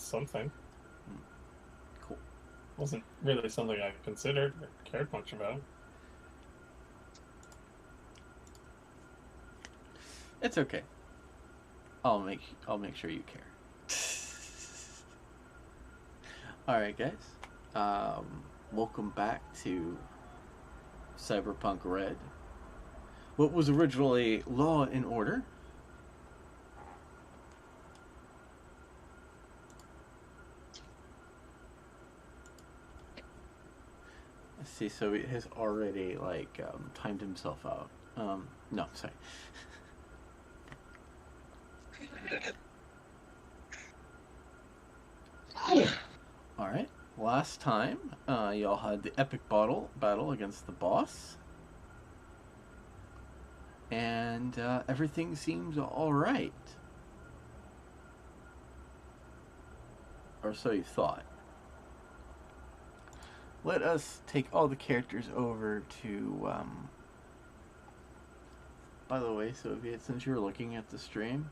something. Cool. Wasn't really something I considered or cared much about. It's okay. I'll make sure you care. All right, guys. Welcome back to Cyberpunk Red. What was originally Law and Order. Let's see, so it has already timed himself out. No, sorry. All right. Last time, y'all had the epic battle against the boss, and everything seems all right, or so you thought. Let us take all the characters over to. By the way, Soviet, since you were looking at the stream,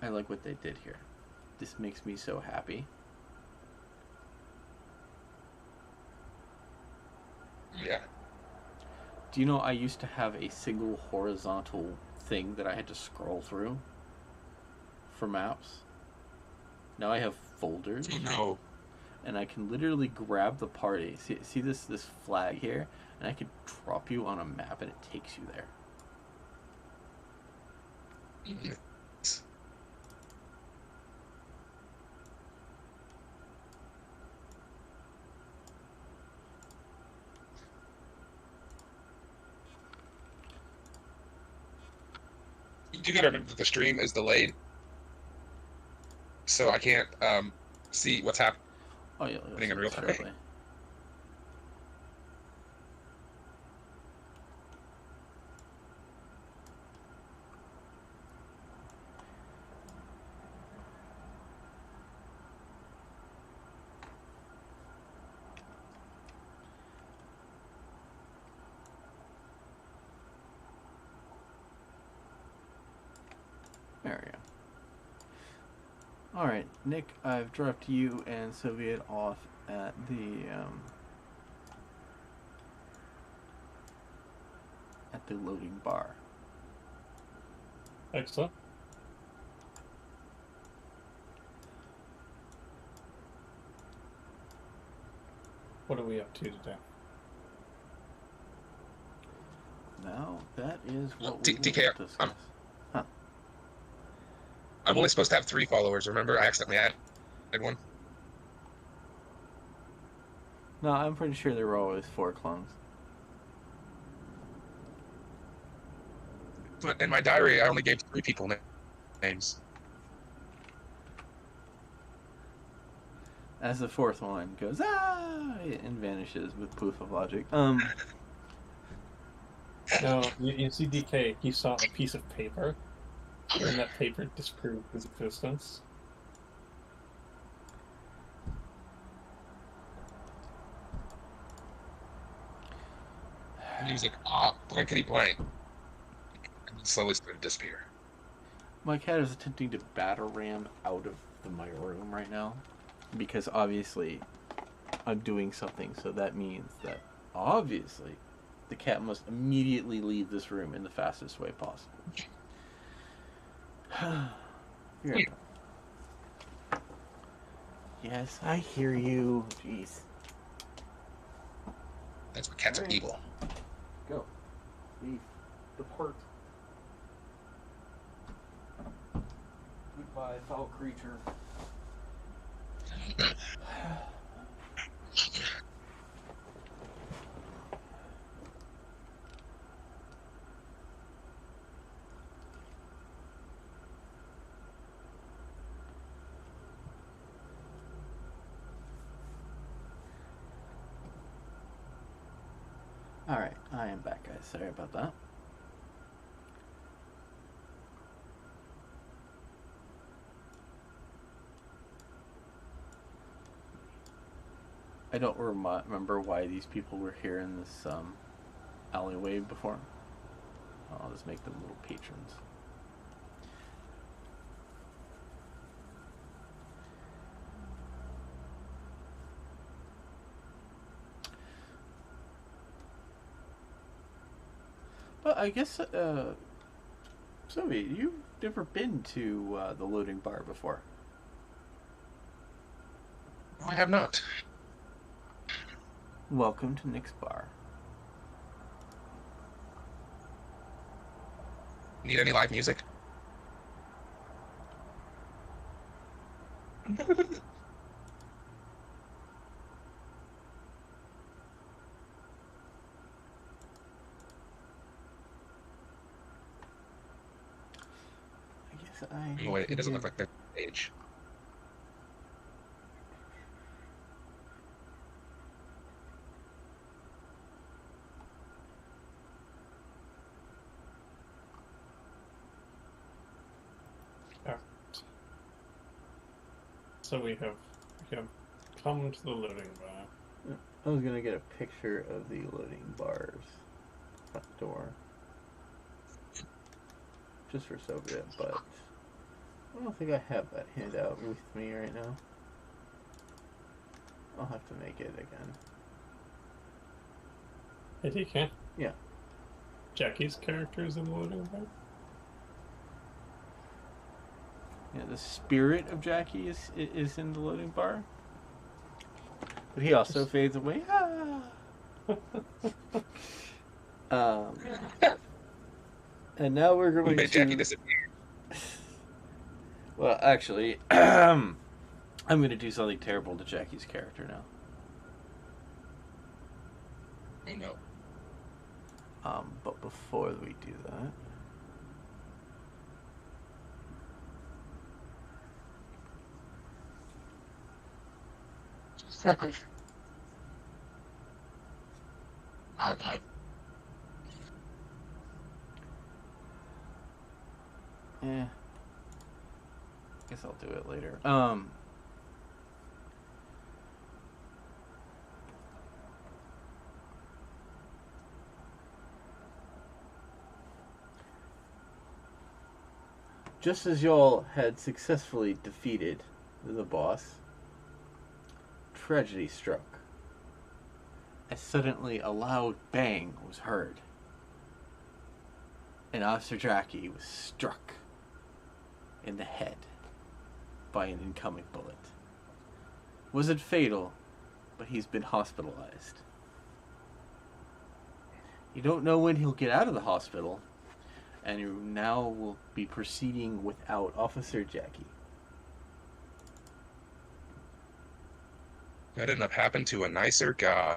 I like what they did here. This makes me so happy. Yeah. Do you know I used to have a single horizontal thing that I had to scroll through for maps? Now I have folders. No. And I can literally grab the party. See this flag here? And I can drop you on a map and it takes you there. You do gotta remember that the stream is delayed, so I can't see what's happening Oh yeah, in real time. certainly. There we go. Alright, Nick, I've dropped you and Soviet off at the loading bar. Excellent. What are we up to today? Now, that is what we DK, will discuss. I'm only supposed to have 3 followers, remember? I accidentally added one. No, I'm pretty sure there were always 4 clones. But in my diary, I only gave 3 people names. As the 4th one goes, and vanishes with poof of logic. No, you see DK, he saw a piece of paper, and that paper disproved his existence. And he was like, blankety blank. And then slowly started to disappear. My cat is attempting to batter ram out of my room right now. Because obviously, I'm doing something, so that means that, obviously, the cat must immediately leave this room in the fastest way possible. Here. Yes, I hear you. Jeez. That's what cats are evil. Go. Leave. Depart. Goodbye, foul creature. Alright, I am back, guys. Sorry about that. I don't remember why these people were here in this alleyway before. I'll just make them little patrons. Well, I guess, Sophie, you've never been to the loading bar before. No, I have not. Welcome to Nick's Bar. Need any live music? I guess I. Wait, it doesn't look like the page. So we have come to the loading bar. I was gonna get a picture of the loading bar's front door, just for Soviet, but I don't think I have that handout with me right now. I'll have to make it again. Hey, DK? Yeah. Jackie's character is in the loading bar? Yeah, the spirit of Jackie is in the loading bar, but he also fades away. And now we're going Wait, Jackie to. disappeared. Well, actually, I'm going to do something terrible to Jackie's character now. Oh no. But before we do that. Okay. Yeah. Guess I'll do it later. Just as y'all had successfully defeated the boss, tragedy struck. As suddenly a loud bang was heard, and Officer Jackie was struck in the head by an incoming bullet. Wasn't fatal, but he's been hospitalized. You don't know when he'll get out of the hospital, and you now will be proceeding without Officer Jackie. That didn't have happened to a nicer guy.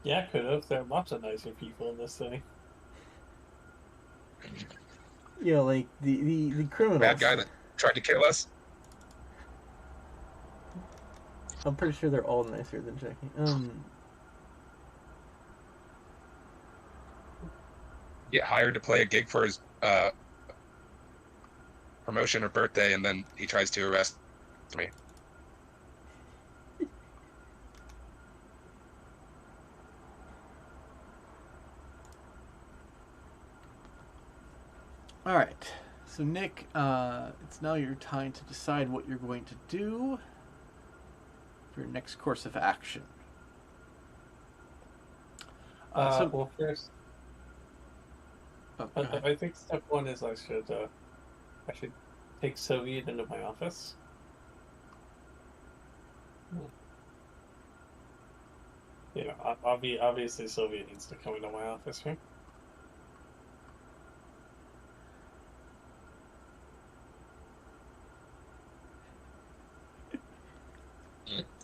Yeah, could have. There are lots of nicer people in this city. You know, like the criminals. Bad guy that tried to kill us. I'm pretty sure they're all nicer than Jackie. Get hired to play a gig for his promotion or birthday, and then he tries to arrest me. All right. So Nick, it's now your time to decide what you're going to do for your next course of action. Well, first, Oh, go ahead. I think step one is I should take Soviet into my office. You know, obviously Soviet needs to come into my office, right?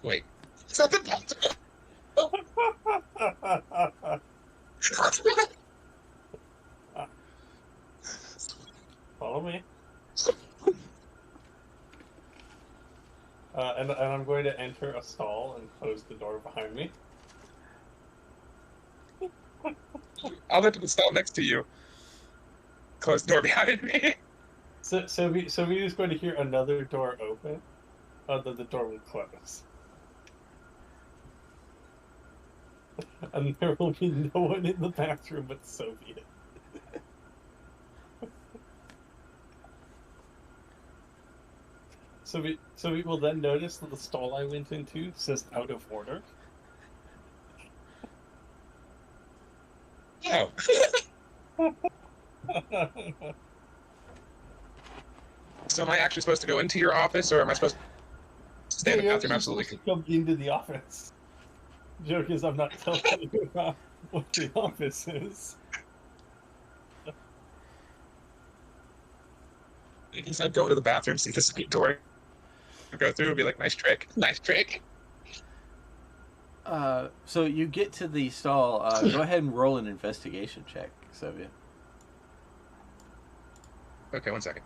Wait. Something possible. Follow me. And I'm going to enter a stall and close the door behind me. I'll enter the stall next to you. Close the door behind me. So we just going to hear another door open. Then the door will close. And there will be no one in the bathroom but Soviet. So we will then notice that the stall I went into says out of order. Yeah, Oh. So am I actually supposed to go into your office, or am I supposed to stay in the You're bathroom? actually Absolutely. supposed to come into the office. The joke is I'm not telling you about what the office is. He said go to the bathroom, see the sweet door, go through, and be like, nice trick, nice trick. So you get to the stall. Go ahead and roll an investigation check, Soviet. Okay, 1 second.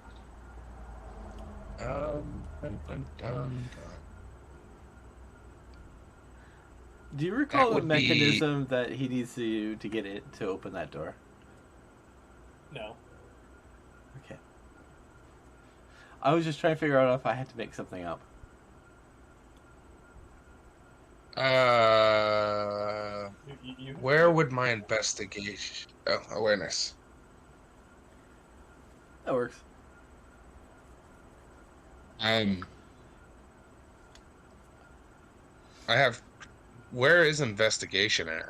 Do you recall That the would be- mechanism that he needs to get it to open that door? No. Okay. I was just trying to figure out if I had to make something up. Where would my investigation? Oh, awareness. That works. I have. Where is investigation at?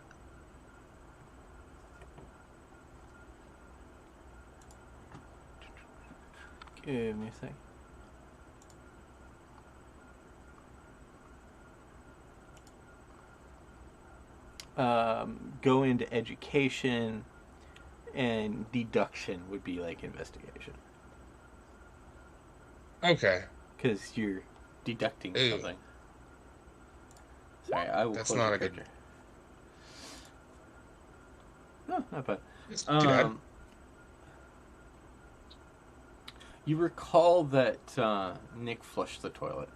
Give me a sec. Go into education, and deduction would be like investigation. Okay. Because you're deducting Ew. something. Sorry, I will That's close not your a good- picture. No, not bad. It's too bad. You recall that Nick flushed the toilet.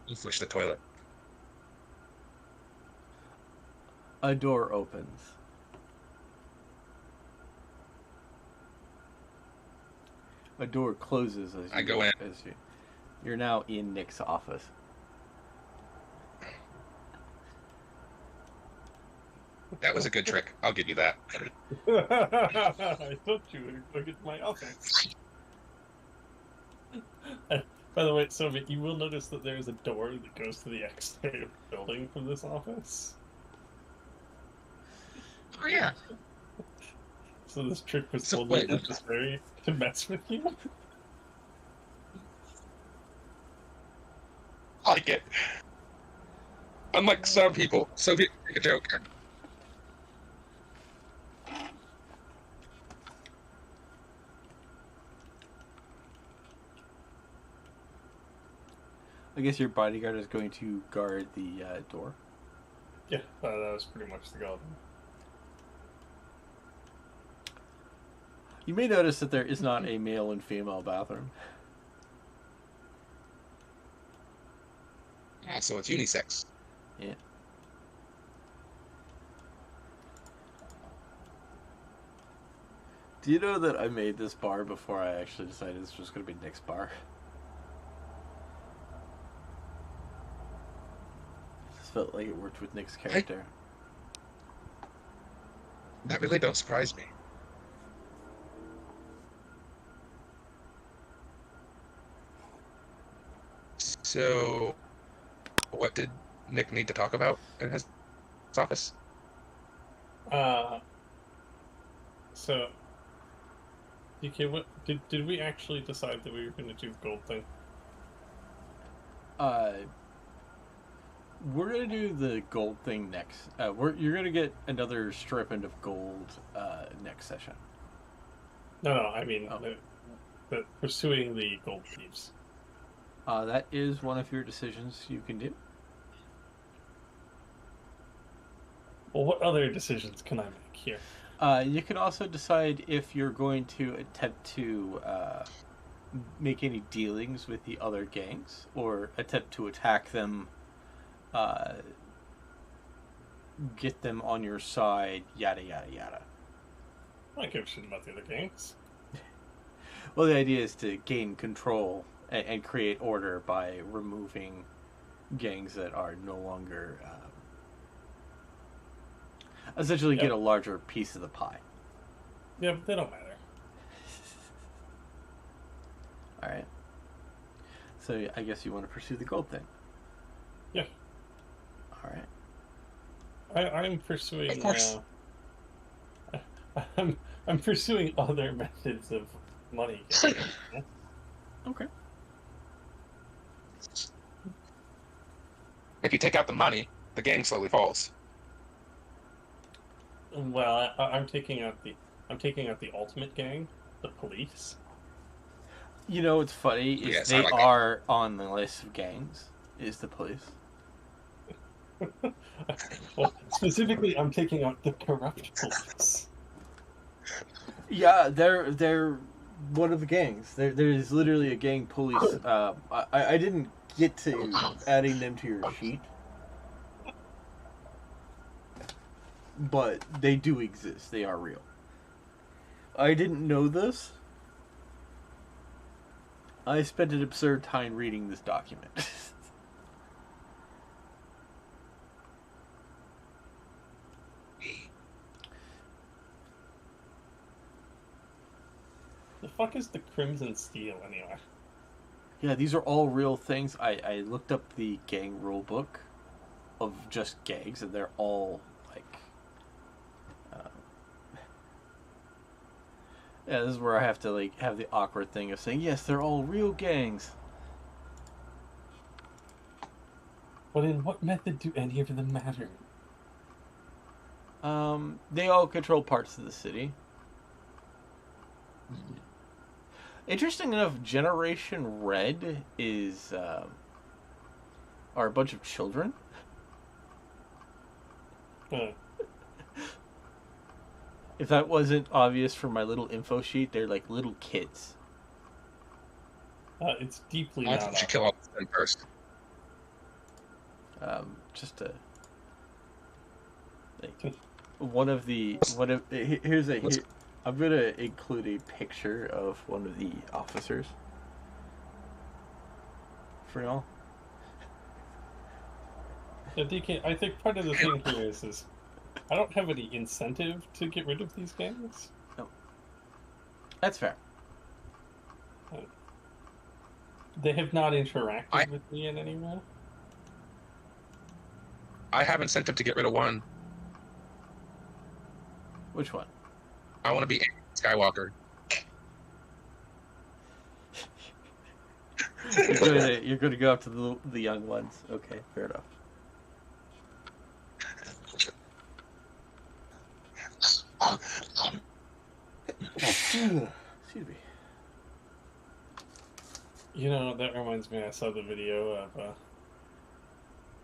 You flush the toilet. A door opens. A door closes as you I go in. You're now in Nick's office. That was a good trick. I'll give you that. I thought you would look at my office. By the way, Soviet, you will notice that there is a door that goes to the exterior of the building from this office. Oh yeah. So this trick was So only wait. necessary to mess with you. I like it. Unlike some people, Soviet make a joke. I guess your bodyguard is going to guard the door. Yeah, that was pretty much the goal. You may notice that there is not a male and female bathroom. Ah, so it's unisex. Yeah. Do you know that I made this bar before I actually decided this was going to be Nick's bar? Just felt like it worked with Nick's character. That really don't surprise me. So, what did Nick need to talk about in his office? So, DK, what did we actually decide that we were going to do the gold thing? We're gonna do the gold thing next. You're gonna get another stripment of gold next session. No, I mean Oh. the pursuing the gold thieves. That is one of your decisions you can do. Well, what other decisions can I make here? You can also decide if you're going to attempt to make any dealings with the other gangs or attempt to attack them, get them on your side, yada yada yada. I don't give a shit about the other gangs. Well, the idea is to gain control and create order by removing gangs that are no longer essentially get a larger piece of the pie. Yeah, but they don't matter. All right. So I guess you want to pursue the gold thing. Yeah. All right. I'm pursuing. Of course. I'm pursuing other methods of money getting. Okay. If you take out the money, the gang slowly falls. Well, I'm taking out the ultimate gang, the police. You know what's funny is Yes, I they like that. are on the list of gangs. Is the police? Well, specifically, I'm taking out the corrupt police. Yeah, they're one of the gangs. There's literally a gang police. I didn't get to adding them to your sheet, but they do exist. They are real. I didn't know this. I spent an absurd time reading this document. The fuck is the Crimson Steel anyway? Yeah, these are all real things. I looked up the gang rule book of just gangs, and they're all like. Yeah, this is where I have to like have the awkward thing of saying, yes, they're all real gangs. But in what method do any of them matter? They all control parts of the city. Interesting enough, Generation Red is are a bunch of children. Uh, If that wasn't obvious from my little info sheet, they're like little kids. it's deeply I not. think we should kill all of them first. Just to like here's a here, I'm gonna include a picture of one of the officers for y'all. Yeah, DK, I think part of the thing here is I don't have any incentive to get rid of these gangs. That's fair. They have not interacted with me in any way. I have incentive to get rid of one. Which one? I want to be Skywalker. You're gonna go up to the young ones. Okay, fair enough. Excuse me. You know, that reminds me, I saw the video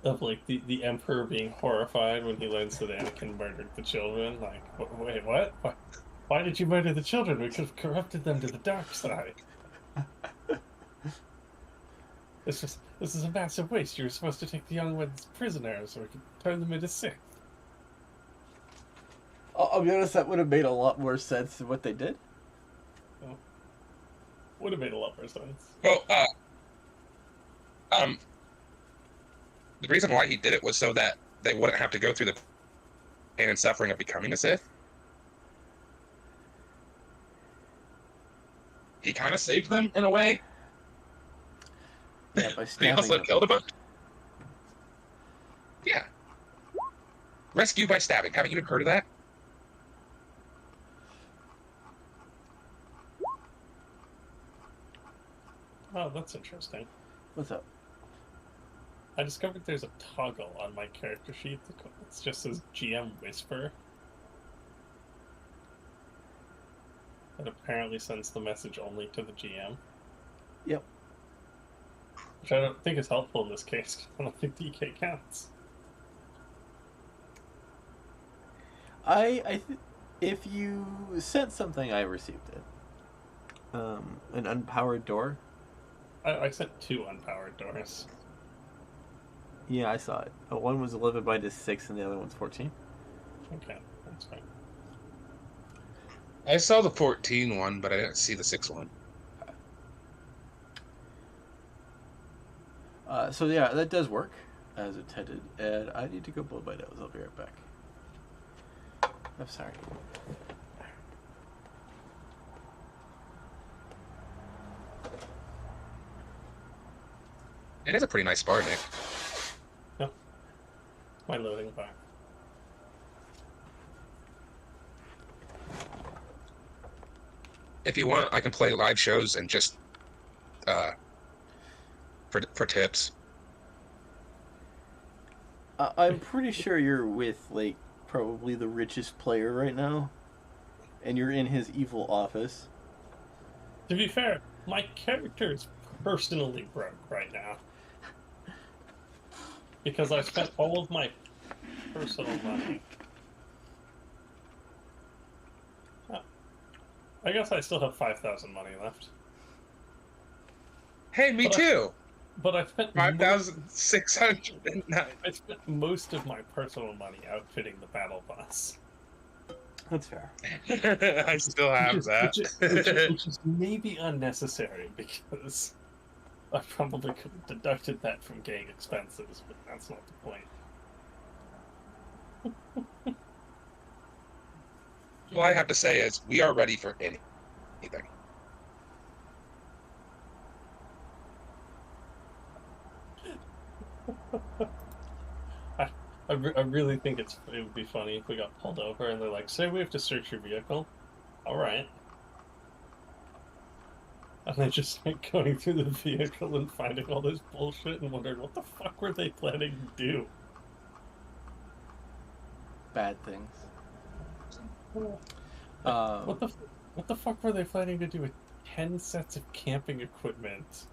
of like the Emperor being horrified when he learns that Anakin murdered the children. Like, wait, what? Why did you murder the children? We could have corrupted them to the dark side. This is a massive waste. You were supposed to take the young ones prisoners, or we could turn them into Sith. I'll be honest, that would have made a lot more sense than what they did. Would have made a lot more sense. Well, the reason why he did it was so that they wouldn't have to go through the pain and suffering of becoming a Sith. He kind of saved them in a way. Yeah, by But he stabbing also them. killed a bunch. Yeah. Rescue by stabbing. Haven't you even heard of that? Oh, that's interesting. What's up? I discovered there's a toggle on my character sheet that just says GM Whisper. That apparently sends the message only to the GM. Yep. Which I don't think is helpful in this case, 'cause I don't think DK counts. If you sent something, I received it. An unpowered door. I sent 2 unpowered doors. Yeah, I saw it. One was 11 by 6 and the other one's 14. Okay, that's fine. I saw the 14 one, but I didn't see the 6 one. So yeah, that does work as intended, and I need to go blow my nose. I'll be right back. I'm sorry. It is a pretty nice bar, Nick. My loading back. If you want, I can play live shows and just for tips. I'm pretty sure you're with like probably the richest player right now, and you're in his evil office. To be fair, my character is personally broke right now because I spent all of my personal money. I guess I still have 5,000 money left. Hey, me But too. But I spent 5,609. I spent most of my personal money outfitting the battle bus. That's fair. I still have that. Which is maybe unnecessary because I probably could have deducted that from gang expenses, but that's not the point. All I have to say is we are ready for anything. I really think it would be funny if we got pulled over and they're like, say we have to search your vehicle. All right. And they just start going through the vehicle and finding all this bullshit and wondering what the fuck were they planning to do? Bad things. What the fuck were they planning to do with 10 sets of camping equipment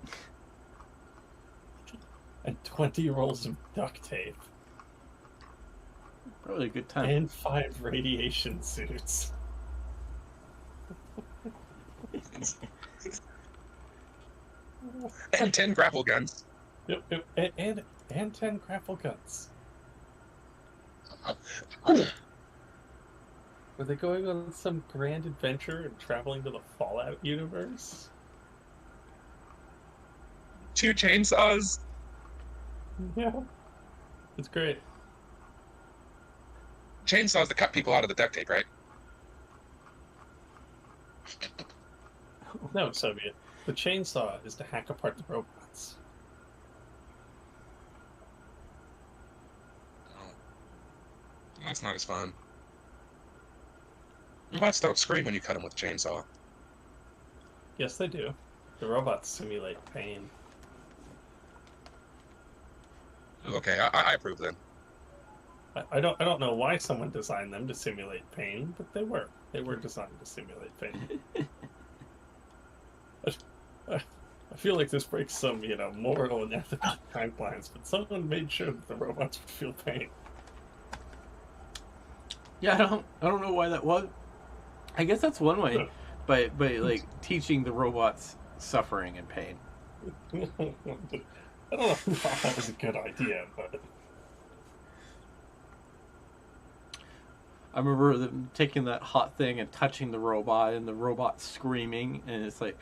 and 20 rolls of duct tape Probably a good time. and 5 radiation suits? And 10 grapple guns. Yep, and 10 grapple guns. Were they going on some grand adventure and traveling to the Fallout universe? 2 chainsaws. Yeah. It's great. Chainsaws to cut people out of the duct tape, right? No, Soviet. The chainsaw is to hack apart the robots. Oh. That's not as fun. Robots don't scream when you cut them with a chainsaw. Yes, they do. The robots simulate pain. Okay, I approve then. I don't know why someone designed them to simulate pain, but they were. They were designed to simulate pain. I feel like this breaks some, moral and ethical guidelines, but someone made sure that the robots would feel pain. Yeah, I don't know why that was. I guess that's one way, but like teaching the robots suffering and pain. I don't know if that was a good idea, but I remember them taking that hot thing and touching the robot, and the robot screaming, and it's like,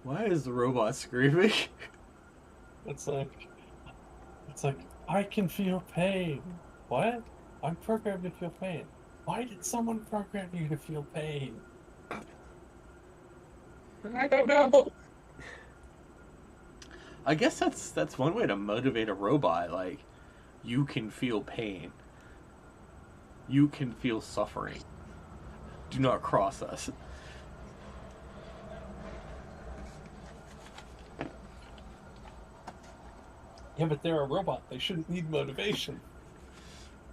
why is the robot screaming? it's like I can feel pain. What? I'm programmed to feel pain. Why did someone program you to feel pain? I don't know. I guess that's one way to motivate a robot. Like, you can feel pain. You can feel suffering. Do not cross us. Yeah, but they're a robot. They shouldn't need motivation.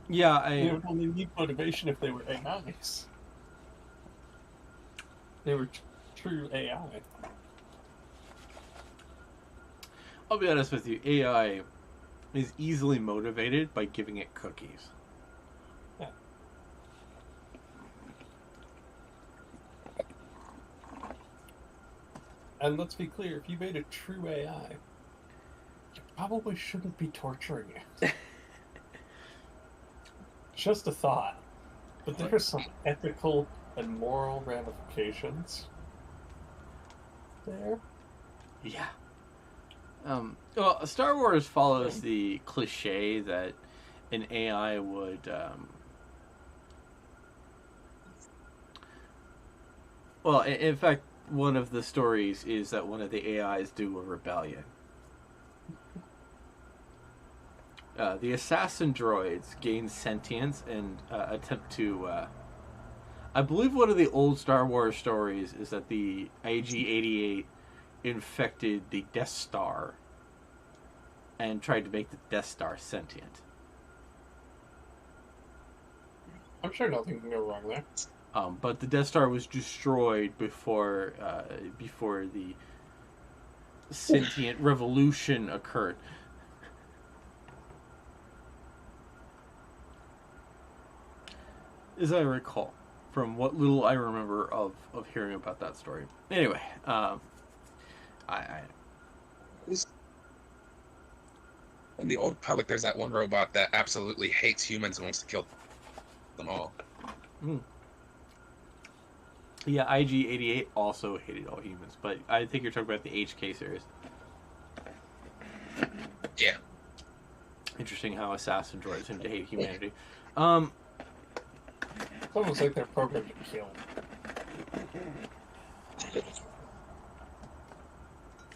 Yeah, They would only need motivation if they were AIs. They were true AI. I'll be honest with you. AI is easily motivated by giving it cookies. Yeah. And let's be clear, if you made a true AI, you probably shouldn't be torturing it. Just a thought. But there are some ethical and moral ramifications there. Yeah. Well, Star Wars follows the cliche that an AI would. Well, in fact, one of the stories is that one of the AIs do a rebellion. The assassin droids gain sentience and attempt to I believe one of the old Star Wars stories is that the IG-88 infected the Death Star and tried to make the Death Star sentient. I'm sure nothing can go wrong there. But the Death Star was destroyed before the sentient revolution occurred. As I recall, from what little I remember of hearing about that story. Anyway, I In the Old Republic, there's that one robot that absolutely hates humans and wants to kill them all. yeah, IG-88 also hated all humans, but I think you're talking about the HK series. Yeah. Interesting how assassin droids seem to hate humanity. It's almost like they're programmed to kill.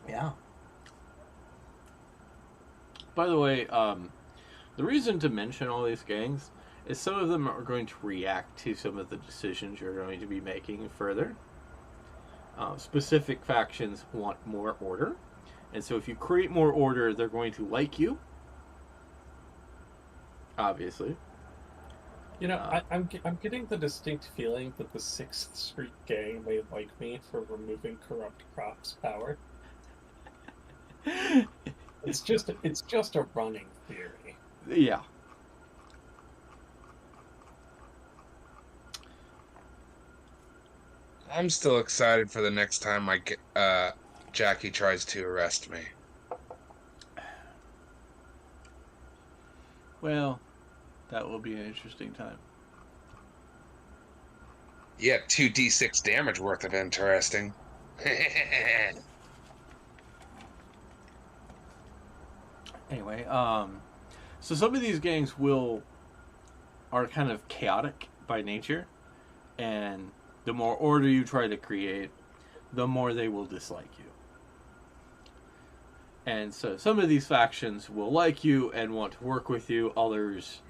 Yeah. By the way, the reason to mention all these gangs is some of them are going to react to some of the decisions you're going to be making further. Specific factions want more order, and so if you create more order, they're going to like you. Obviously. You know, I'm getting the distinct feeling that the 6th Street gang may like me for removing corrupt crops power. It's just a running theory. Yeah. I'm still excited for the next time Jackie tries to arrest me. Well, that will be an interesting time. Yeah, 2d6 damage worth of interesting. Anyway, so some of these gangs are kind of chaotic by nature, and the more order you try to create, the more they will dislike you. And so some of these factions will like you and want to work with you, others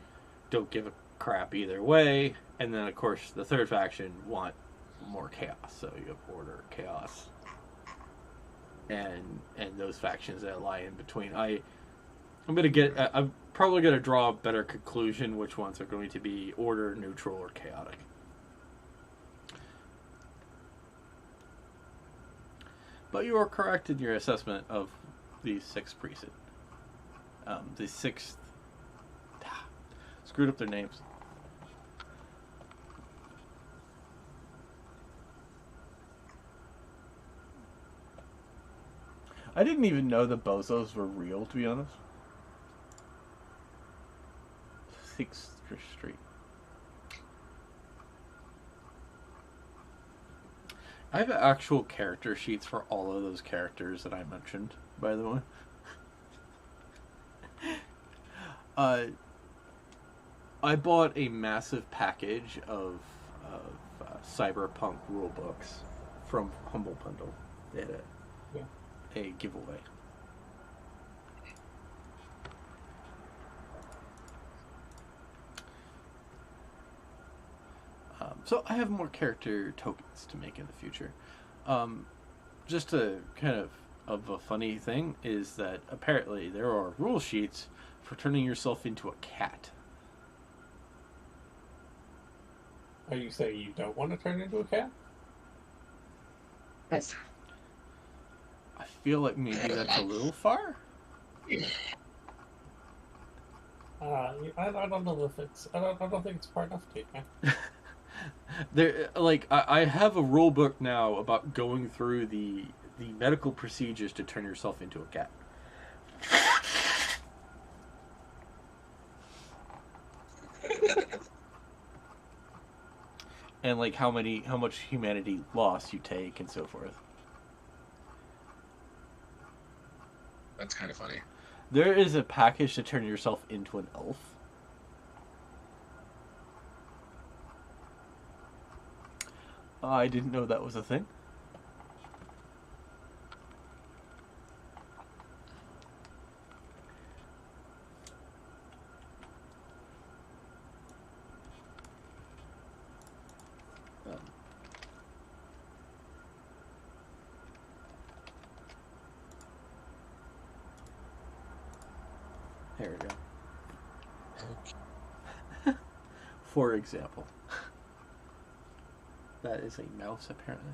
don't give a crap either way, and then of course the third faction want more chaos. So you have order, chaos, and those factions that lie in between. I'm probably gonna draw a better conclusion which ones are going to be order, neutral, or chaotic. But you are correct in your assessment of the 6th precinct. The 6th screwed up their names. I didn't even know the bozos were real, to be honest. 6th Street. I have actual character sheets for all of those characters that I mentioned, by the way. I bought a massive package of Cyberpunk rulebooks from Humble Bundle. They had a giveaway. So I have more character tokens to make in the future. Just a kind of a funny thing is that apparently there are rule sheets for turning yourself into a cat. Are you saying you don't want to turn into a cat? Yes. I feel like maybe that's a little far. I don't know if it's. I don't think it's far enough to take, man. There, like I have a rule book now about going through the medical procedures to turn yourself into a cat. And like how much humanity loss you take and so forth. That's kind of funny. There is a package to turn yourself into an elf. I didn't know that was a thing. There we go. For example. That is a mouse, apparently.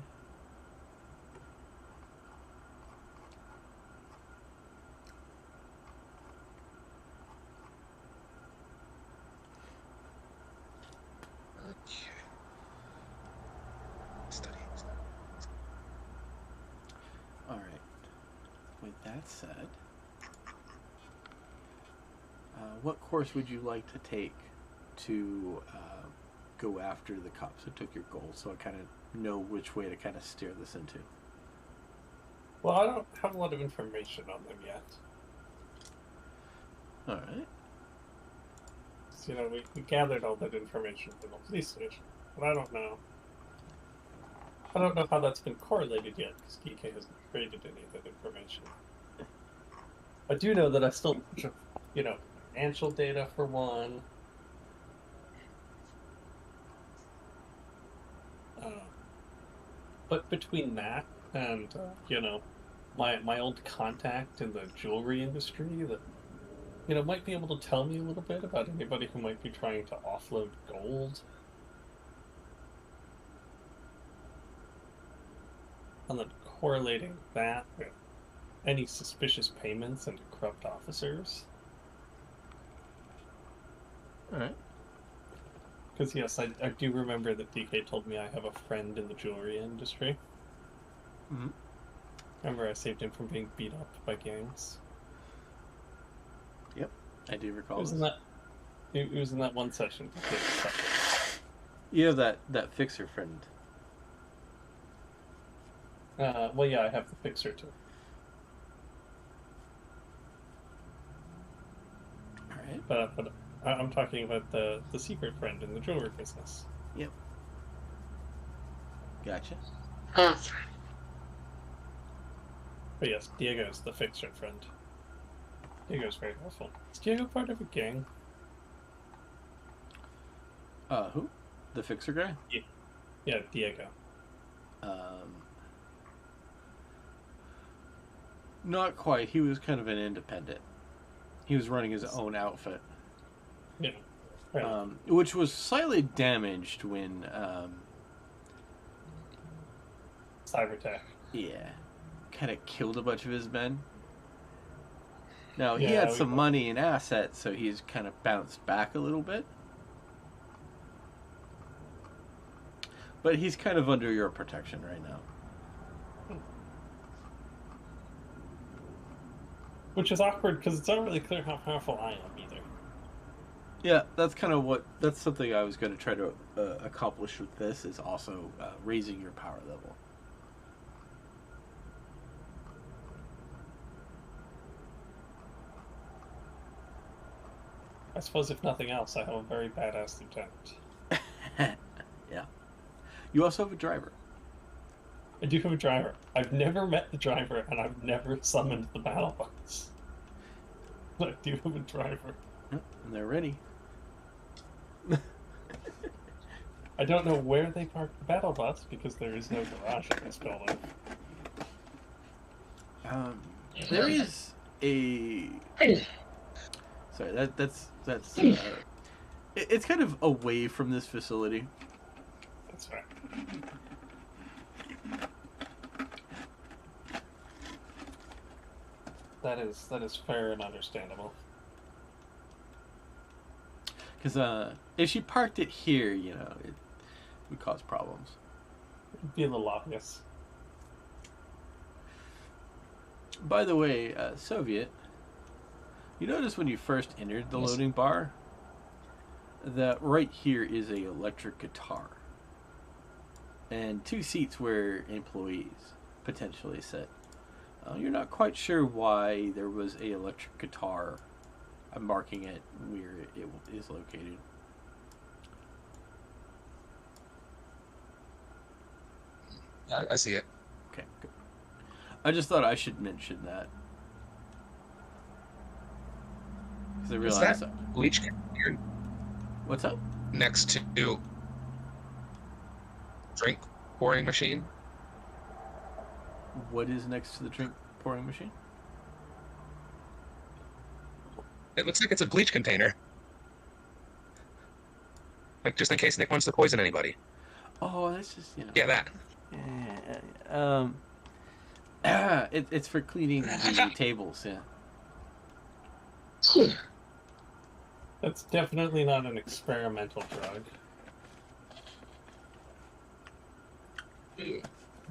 All right. With that said, what course would you like to take to go after the cops who took your gold, so I kind of know which way to kind of steer this into? Well, I don't have a lot of information on them yet. All right. So, we gathered all that information from the police station, but I don't know. I don't know how that's been correlated yet, because DK hasn't created any of that information. I do know that I still, financial data for one. But between that and, my old contact in the jewelry industry that, might be able to tell me a little bit about anybody who might be trying to offload gold. And then correlating that with any suspicious payments and corrupt officers. Alright. Because, yes, I do remember that DK told me I have a friend in the jewelry industry. Mm-hmm. Remember I saved him from being beat up by gangs? Yep, I do recall. It was in that one session. You have that fixer friend. Well, yeah, I have the fixer too. Alright. But I'm talking about the secret friend in the jewelry business. Yep. Gotcha. But yes, Diego's the fixer friend. Diego's very helpful. Is Diego part of a gang? Who? The fixer guy? Yeah, Diego. Not quite. He was kind of an independent. He was running his own outfit. Yeah. Right. Which was slightly damaged when, Cybertech. yeah, kind of killed a bunch of his men. Now, he Yeah, had some money and assets, so he's kind of bounced back a little bit. But he's kind of under your protection right now. Which is awkward, because it's not really clear how powerful I am, either. Yeah, that's something I was going to try to accomplish with this, is also raising your power level. I suppose if nothing else, I have a very badass lieutenant. Yeah. You also have a driver. I do have a driver. I've never met the driver, and I've never summoned the battle bus. But I do have a driver. Yep, and they're ready. I don't know where they parked the battle bus, because there is no garage in this building. There is a... Sorry, that's it's kind of away from this facility. That's right. That is fair and understandable. Because if she parked it here, it would cause problems. It'd be a little obvious. By the way, Soviet, you notice when you first entered the loading bar that right here is a electric guitar and 2 seats where employees potentially sit. You're not quite sure why there was a electric guitar. I'm marking it where it is located. I see it. Okay, good. I just thought I should mention that. Because I realized that. Bleach here What's up? next to drink pouring machine. What is next to the drink pouring machine? It looks like it's a bleach container. Like, just in case Nick wants to poison anybody. Oh, that's just, you know. Yeah, that. It's for cleaning the tables, yeah. That's definitely not an experimental drug.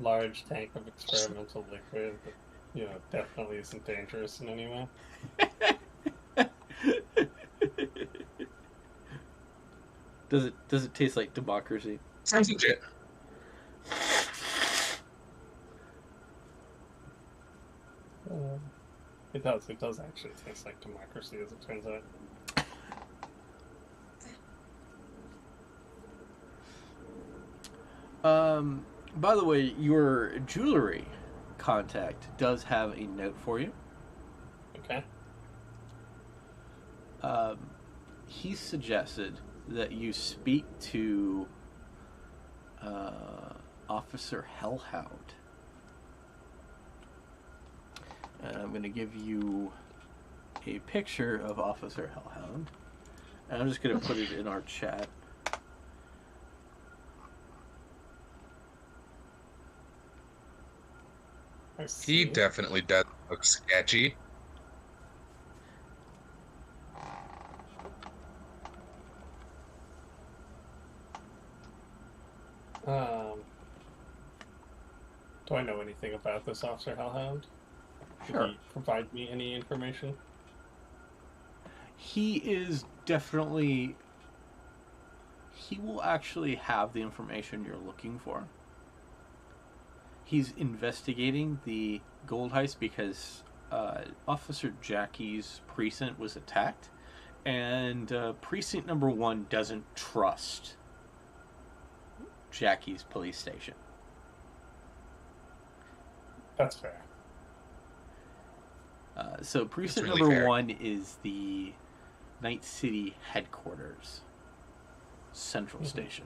Large tank of experimental liquid, but definitely isn't dangerous in any way. Does it taste like democracy? Sounds legit. It does. It does actually taste like democracy, as it turns out. By the way, your jewelry contact does have a note for you. Okay. He suggested that you speak to Officer Hellhound. And I'm going to give you a picture of Officer Hellhound. And I'm just going to put it in our chat. He definitely does look sketchy. Do I know anything about this Officer Hellhound? Sure. Did he provide me any information? He is definitely... He will actually have the information you're looking for. He's investigating the gold heist because Officer Jackie's precinct was attacked, and precinct number 1 doesn't trust Jackie's police station. That's fair. So precinct really number fair. 1 is the Night City headquarters, central station.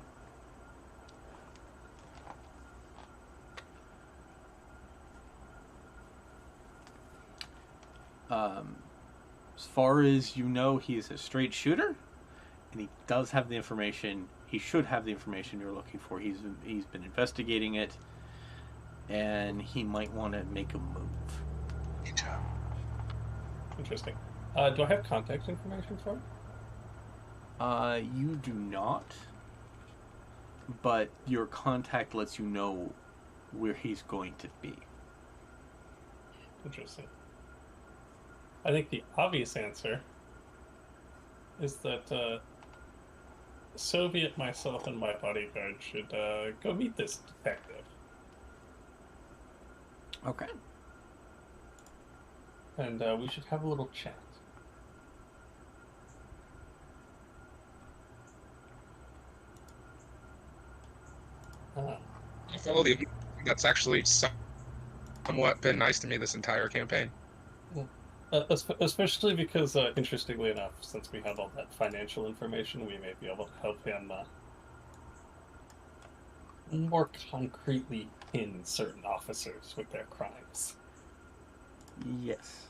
As far as you know, he is a straight shooter, and he does have the information. He should have the information you're looking for. He's been investigating it, and he might want to make a move. Interesting. Do I have contact information for him? You do not, but your contact lets you know where he's going to be. Interesting. I think the obvious answer is that Soviet, myself, and my bodyguard should go meet this detective. Okay. And we should have a little chat. I follow the. That's actually somewhat been nice to me this entire campaign. Especially because, interestingly enough, since we have all that financial information, we may be able to help him more concretely pin certain officers with their crimes. Yes.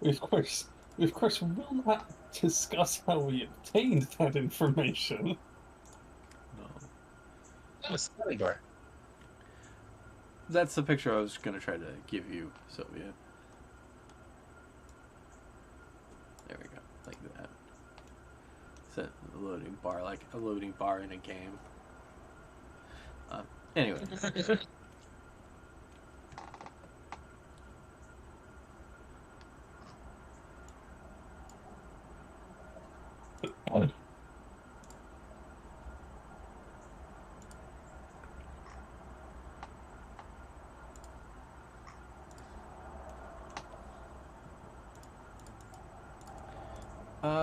We of course will not discuss how we obtained that information. No. That was sliding door. That's the picture I was going to try to give you, Sylvia. There we go, like that. Set a loading bar, like a loading bar in a game. Anyway.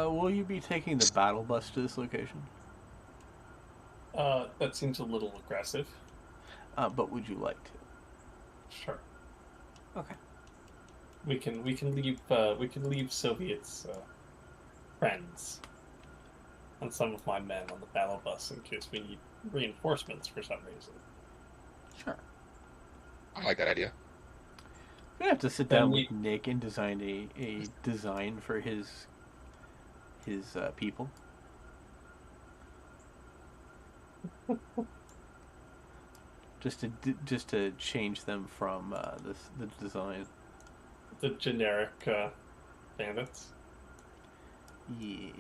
Will you be taking the battle bus to this location? That seems a little aggressive. But would you like to? Sure. Okay. We can leave Soviet's friends and some of my men on the battle bus in case we need reinforcements for some reason. Sure. I like that idea. gonna have to sit Then down we- with Nick and design a design for his people. Just to change them from the design. the generic bandits. Yeah.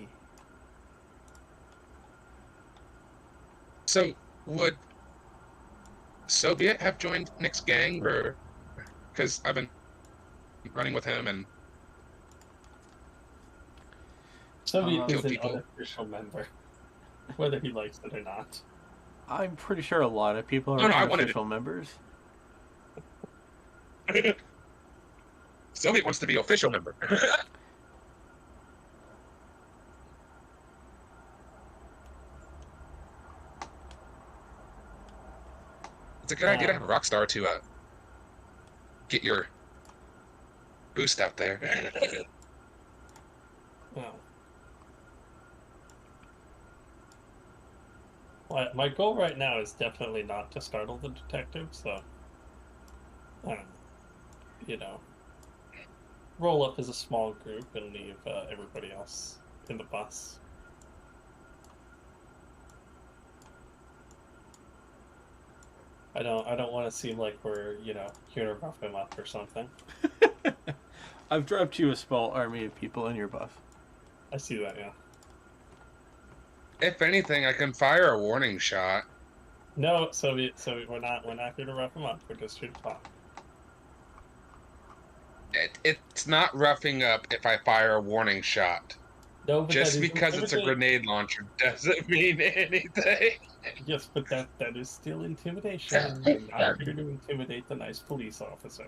So would Soviet have joined Nick's gang, or because I've been running with him and Soviet Kill is an people. unofficial member, whether he likes it or not. I'm pretty sure a lot of people are No, I wanted unofficial members. Soviet wants to be official member. It's a good idea to have a rock star to get your boost out there. Well, my goal right now is definitely not to startle the detective, so you know, roll up as a small group and leave everybody else in the bus. I don't want to seem like we're, here to rough him up or something. I've dropped you a small army of people in your bus. I see that, yeah. If anything, I can fire a warning shot. No, Soviet, we're not here to rough him up. We're just here to talk. It's not roughing up if I fire a warning shot. No, but Just that is because it's a intimidating. grenade launcher doesn't mean anything. Yes, but that is still intimidation. You're not here to intimidate the nice police officer.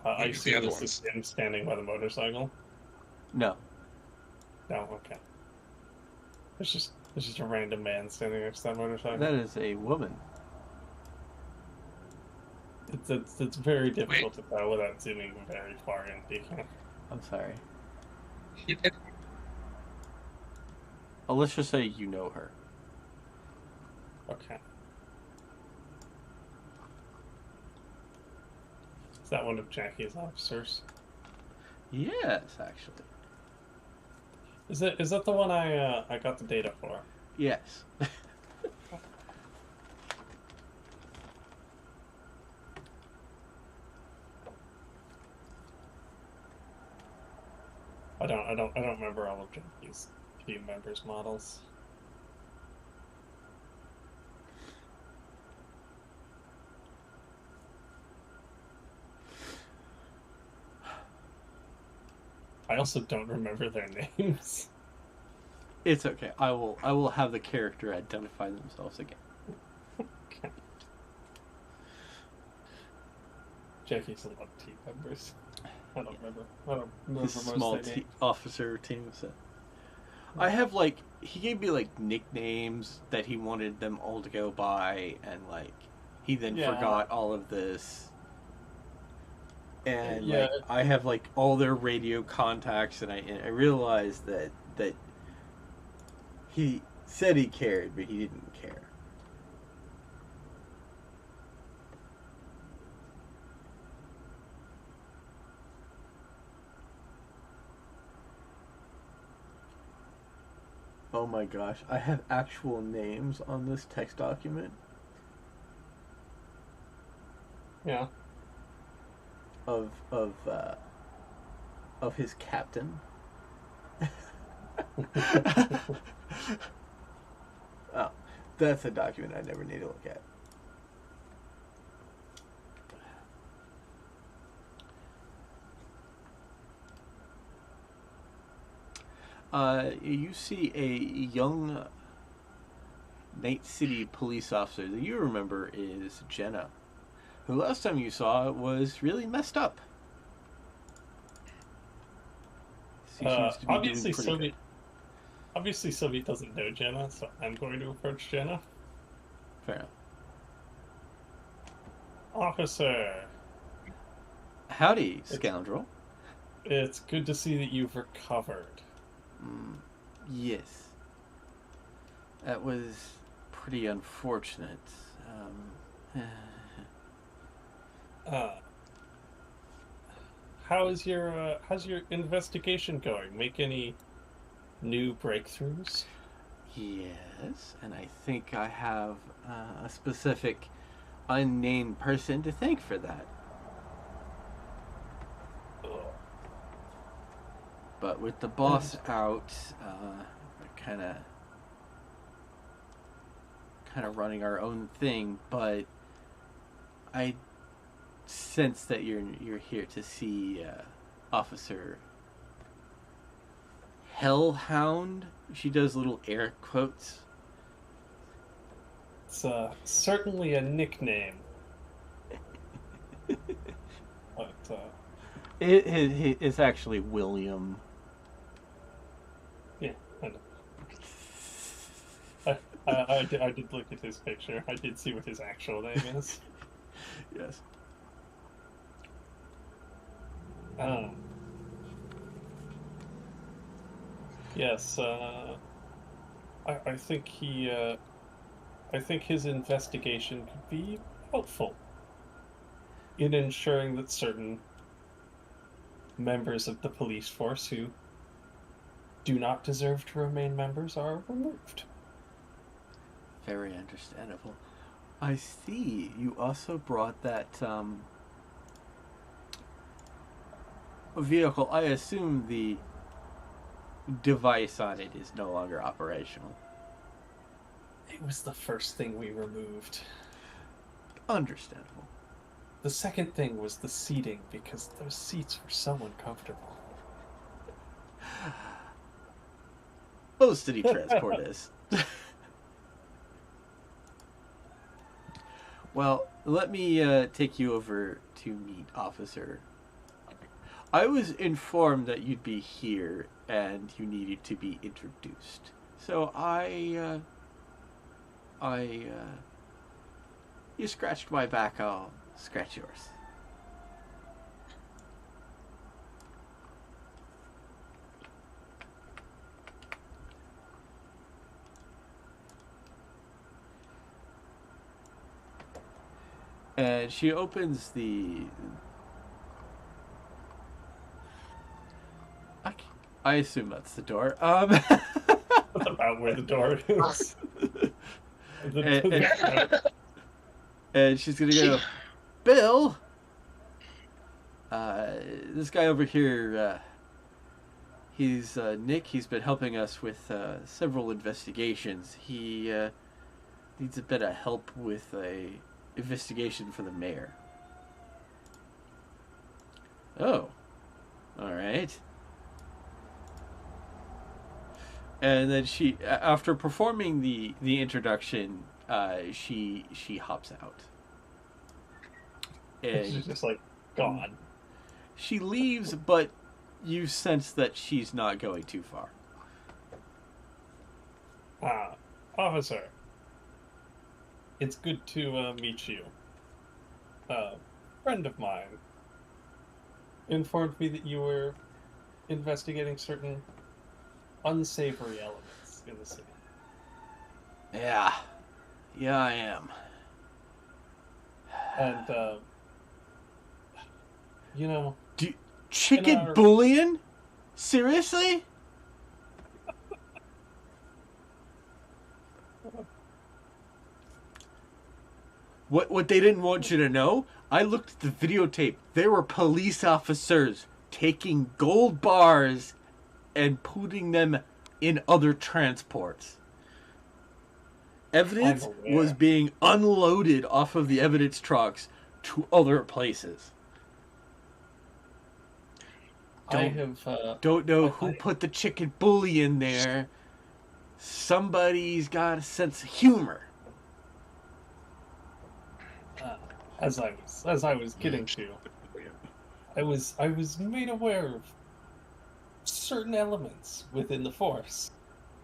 I Use see the other this is him standing by the motorcycle. No. No, okay. It's just a random man standing next to that motorcycle. That is a woman. It's very difficult to tell without zooming very far in. You can't. I'm sorry. It- Oh, let's just say you know her. Okay. Is that one of Jackie's officers? Yes, actually. Is that the one I got the data for? Yes. I don't remember all of Jackie's team members' models. I also don't remember their names. It's okay. I will have the character identify themselves again. Okay. Jackie's a lot of team members. I don't remember. I don't remember His most small of their names. officer team set. I have he gave me nicknames that he wanted them all to go by, and he then Yeah. forgot all of this. And Yeah. I have all their radio contacts, and I realized that he said he cared, but he didn't care. Oh my gosh, I have actual names on this text document Yeah. of his captain. Oh, that's a document I never need to look at. You see a young Night City police officer that you remember is Jenna, who last time you saw was really messed up. She seems to be Obviously, doing pretty Soviet. Obviously, Soviet doesn't know Jenna, so I'm going to approach Jenna. good. Fair enough. Officer, Howdy, scoundrel. it's good to see that you've recovered. Yes. That was pretty unfortunate. Uh, how's your investigation going? Make any new breakthroughs? Yes, and I think I have a specific unnamed person to thank for that. Ugh. But with the boss out, we're kind of running our own thing. But I sense that you're here to see Officer Hellhound. She does little air quotes. It's certainly a nickname, but It's actually William. yeah, I know. I did look at his picture. I did see what his actual name is. Yes. Um. Yes. I think I think his investigation could be helpful in ensuring that certain members of the police force who do not deserve to remain members are removed. Very understandable. I see you also brought that vehicle. I assume the device on it is no longer operational. It was the first thing we removed. Understandable. The second thing was the seating, because those seats were so uncomfortable. Most city transport is. Well, let me take you over to meet Officer. I was informed that you'd be here and you needed to be introduced. So you scratched my back, I'll scratch yours. And she opens the... I assume that's the door. That's about where the door is. And she's gonna go, Bill. This guy over here, he's Nick. He's been helping us with several investigations. He needs a bit of help with a investigation for the mayor. Oh, all right. And then she, after performing the introduction, she hops out. And she's just like gone. She leaves, but you sense that she's not going too far. Officer, it's good to meet you. A friend of mine informed me that you were investigating certain unsavory elements in the city. Yeah, I am. And, you know... Chicken bullion? Seriously? What they didn't want you to know? I looked at the videotape. There were police officers taking gold bars and putting them in other transports. Evidence was being unloaded off of the evidence trucks to other places. Don't know who put the chicken bully in there. Somebody's got a sense of humor. As I was getting to, I was made aware of certain elements within the force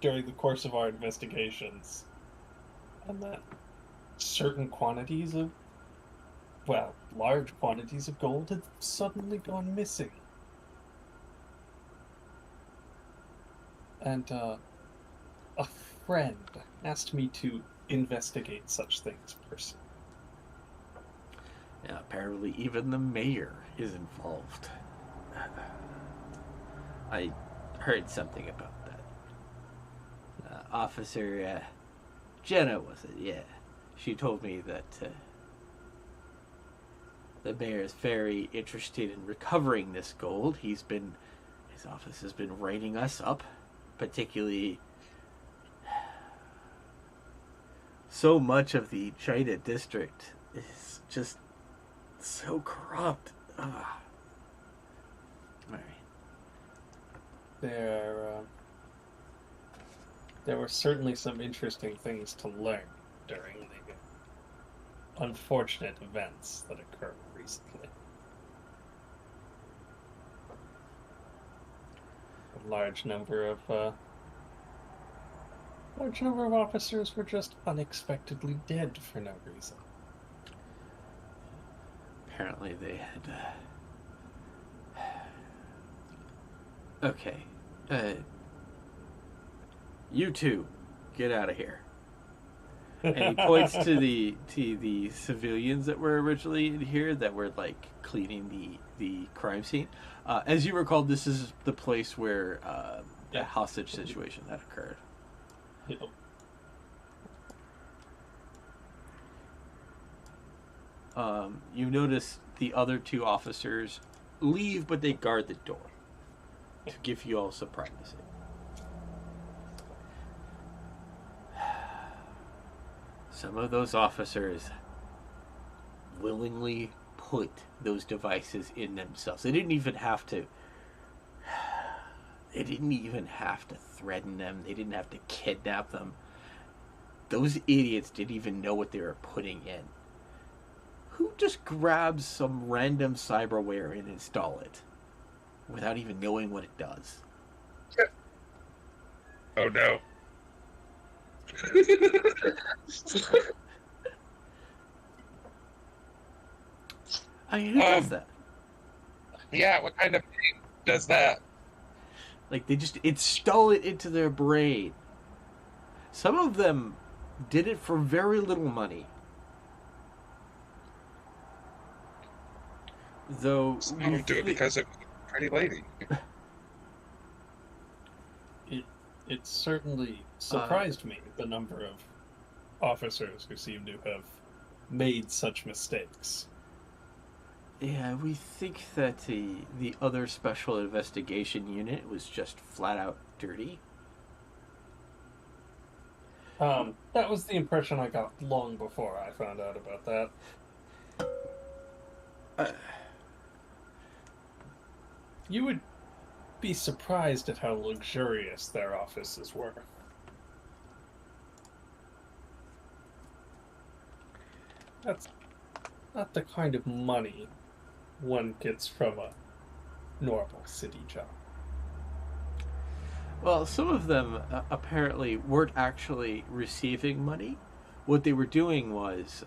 during the course of our investigations, and that certain quantities of, well, large quantities of gold had suddenly gone missing. And a friend asked me to investigate such things personally. Yeah, apparently even the mayor is involved. I heard something about that. Officer Jenna, was it? Yeah. She told me that the mayor is very interested in recovering this gold. His office has been writing us up, particularly so much of the China district is just so corrupt. Ugh. All right. There were certainly some interesting things to learn during the unfortunate events that occurred recently. A large number of officers were just unexpectedly dead for no reason. Apparently they had okay. You two, get out of here. And he points to the civilians that were originally in here that were like cleaning the crime scene. As you recall, this is the place where the hostage situation that occurred. Yep. You notice the other two officers leave, but they guard the door to give you all some privacy. Some of those officers willingly put those devices in themselves. They didn't even have to. They didn't even have to threaten them. They didn't have to kidnap them. Those idiots didn't even know what they were putting in. Who just grabs some random cyberware and install it without even knowing what it does? Oh no. I mean, who does that? Yeah, what kind of thing does that? Like, they just install it into their brain. Some of them did it for very little money. Though... Some of them do it because of a pretty lady. It certainly surprised me, the number of officers who seem to have made such mistakes. Yeah, we think that the other special investigation unit was just flat out dirty. That was the impression I got long before I found out about that. You would be surprised at how luxurious their offices were. That's not the kind of money one gets from a normal city job. Well, some of them apparently weren't actually receiving money. What they were doing was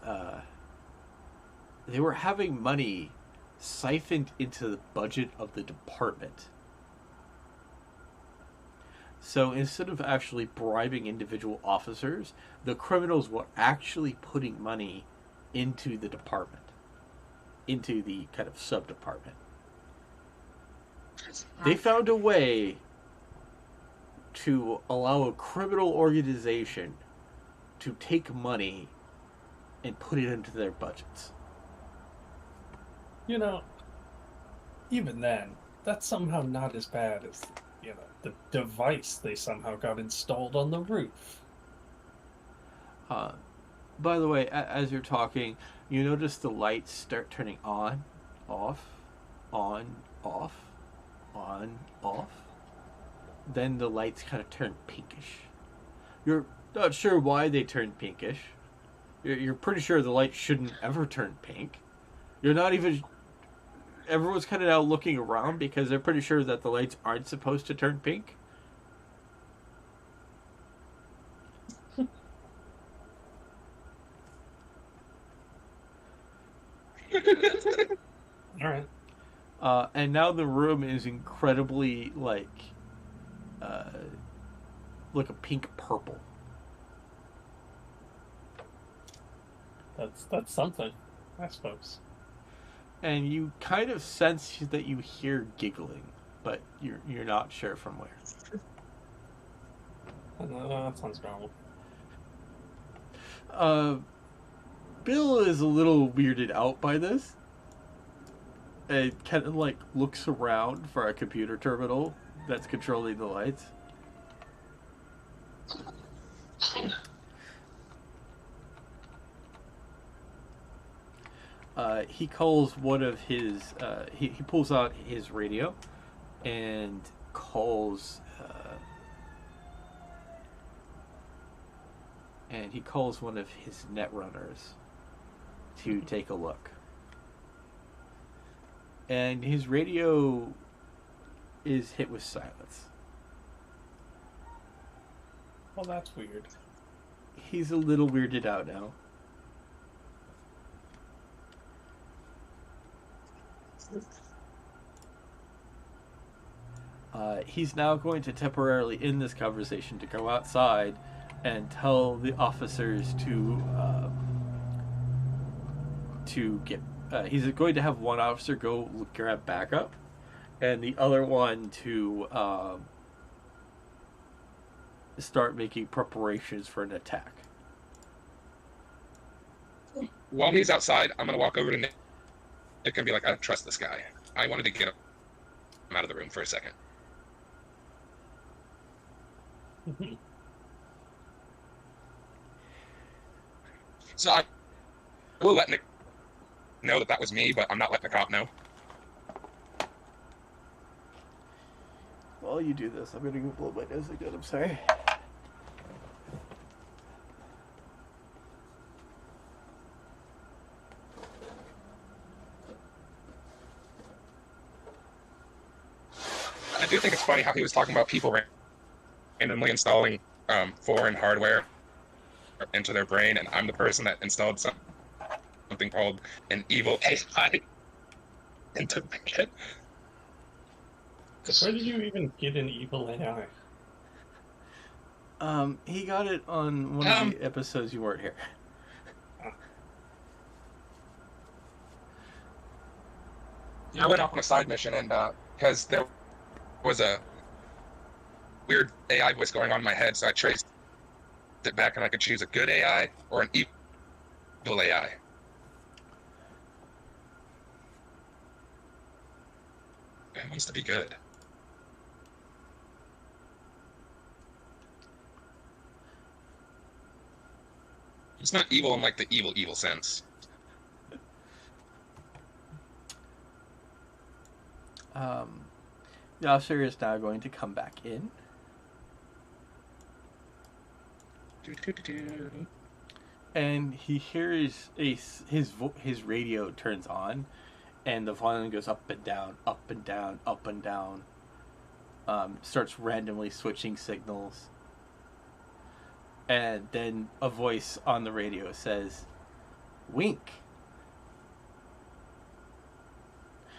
they were having money siphoned into the budget of the department. So instead of actually bribing individual officers, the criminals were actually putting money into the department, into the kind of sub-department. They found a way to allow a criminal organization to take money and put it into their budgets. You know, even then, that's somehow not as bad as, the device they somehow got installed on the roof. By the way, as you're talking, you notice the lights start turning on, off, on, off, on, off. Then the lights kind of turn pinkish. You're not sure why they turn pinkish. You're pretty sure the light shouldn't ever turn pink. You're not even... Everyone's kind of now looking around because they're pretty sure that the lights aren't supposed to turn pink. All right. And now the room is incredibly like a pink purple. That's something, I suppose. And you kind of sense that you hear giggling, but you're not sure from where. That sounds normal. Bill is a little weirded out by this. And kind of like looks around for a computer terminal that's controlling the lights. He calls one of his. He pulls out his radio, and calls. And he calls one of his net runners to take a look. And his radio is hit with silence. Well, that's weird. He's a little weirded out now. He's now going to temporarily end this conversation to go outside and tell the officers to get. He's going to have one officer go grab backup, and the other one to start making preparations for an attack. While he's outside, I'm gonna walk over to Nick and be like, "I don't trust this guy. I wanted to get him out of the room for a second." So I will let Nick know that was me, but I'm not letting the cop know. While you do this, I'm going to go blow my nose again. I'm sorry. I do think it's funny how he was talking about people randomly installing foreign hardware into their brain, and I'm the person that installed something called an evil AI into my kid. Where did you even get an evil AI? He got it on one of the episodes you weren't here. I went off on a side mission, and because there was a weird AI voice going on in my head, so I traced it back, and I could choose a good AI or an evil AI. It wants to be good. It's not evil in like the evil sense. The officer is now going to come back in. And he hears his radio turns on, and the volume goes up and down, up and down, up and down. Starts randomly switching signals. And then a voice on the radio says, "Wink."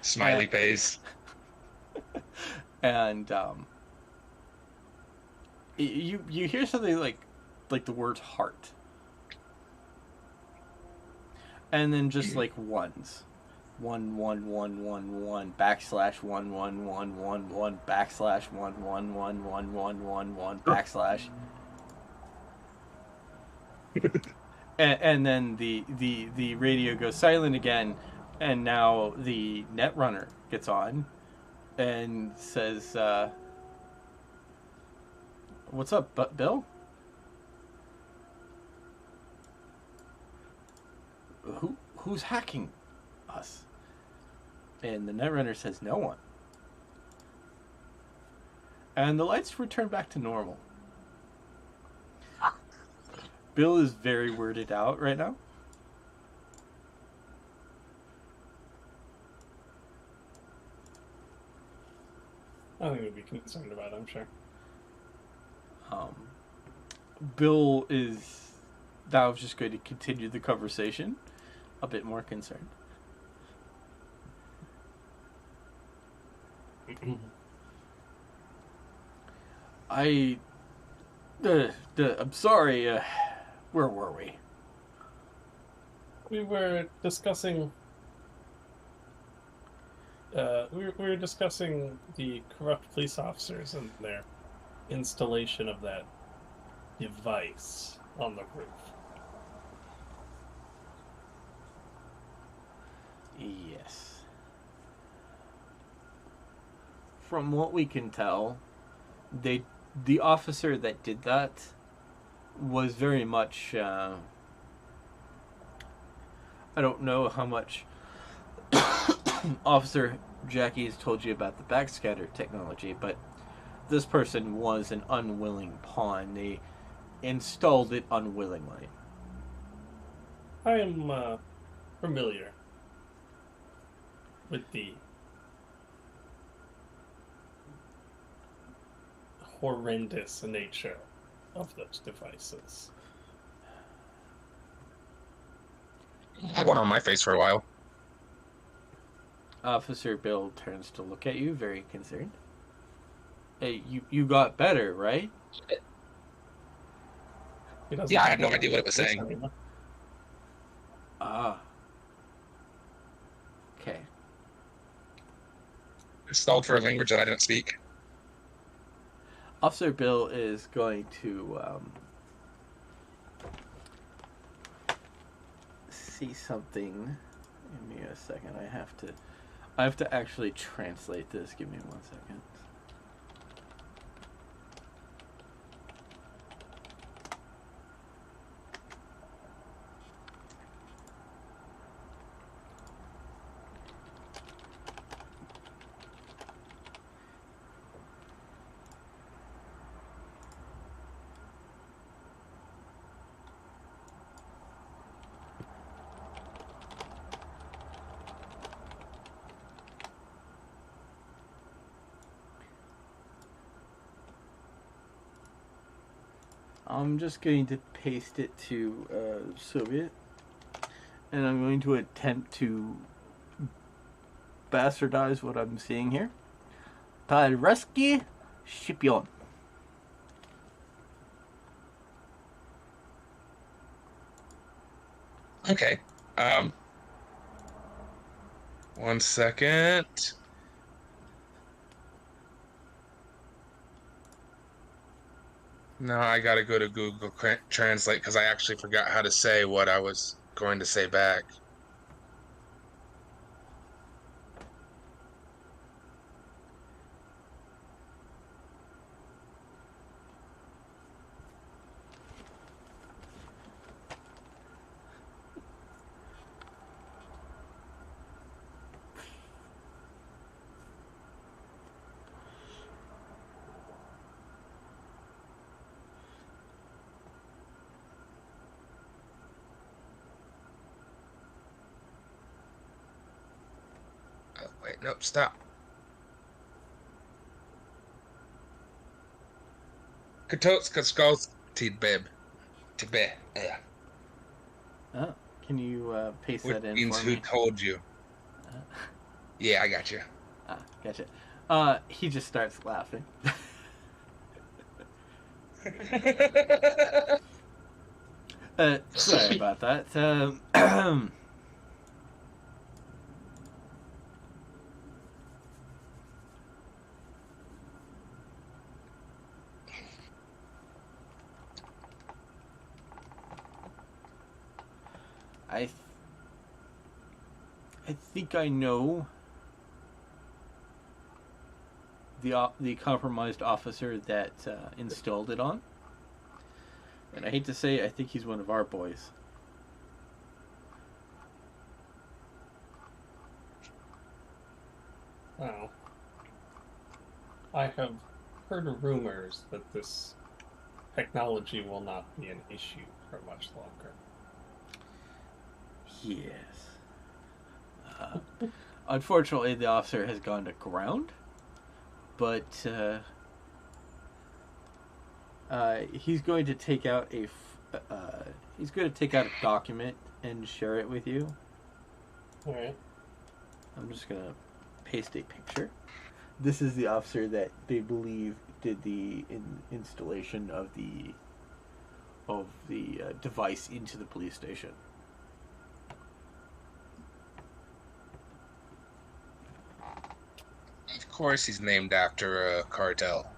Smiley face. And you hear something like the word heart, and then just like ones, 11111 backslash 1111 backslash 111111 backslash. And then the radio goes silent again, and now the net runner gets on and says, "What's up, Bill? Who's hacking us?" And the netrunner says, "No one." And the lights return back to normal. Bill is very weirded out right now. Nothing to be concerned about, I'm sure. Bill is now just going to continue the conversation, a bit more concerned. I'm sorry, where were we? We were discussing. We were discussing the corrupt police officers and their installation of that device on the roof. Yes. From what we can tell, the officer that did that was very much. I don't know how much Officer Jackie has told you about the backscatter technology, but this person was an unwilling pawn. They installed it unwillingly. I am familiar with the horrendous nature of those devices. I had one on my face for a while. Officer Bill turns to look at you, very concerned. Hey, you got better, right? Yeah, I had no idea what it was saying. Ah. Okay. Installed for a language that I didn't speak. Officer Bill is going to see something. Give me a second. I have to actually translate this. Give me 1 second. I'm just going to paste it to Soviet, and I'm going to attempt to bastardize what I'm seeing here. Tareski Shipion. Okay. 1 second. Now I gotta go to Google Translate because I actually forgot how to say what I was going to say back. Oh, wait, nope, stop. Katotska skulls Tidbeb. Tibbe. Oh, can you paste Which that in means for who me? told you? Yeah, I got you. Gotcha. He just starts laughing. Sorry about that. I think I know the compromised officer that installed it on. And I hate to say, I think he's one of our boys. Wow. I have heard rumors that this technology will not be an issue for much longer. Yes. Unfortunately, the officer has gone to ground, but he's going to take out a document and share it with you. All right. I'm just gonna paste a picture. This is the officer that they believe did the installation of the device into the police station. course, he's named after a cartel.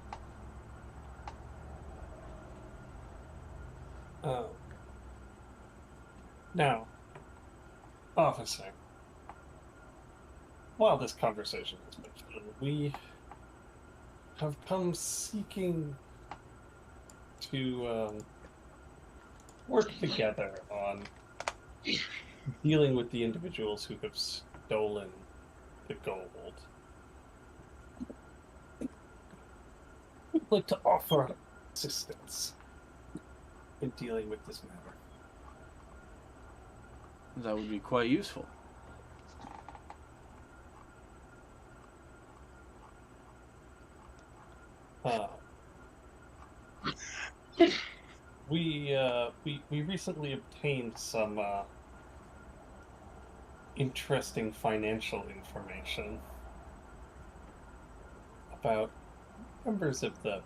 Now, officer, while this conversation has been fun, we have come seeking to work together on dealing with the individuals who have stolen the gold. We'd like to offer assistance in dealing with this matter. That would be quite useful. We recently obtained some interesting financial information about members of the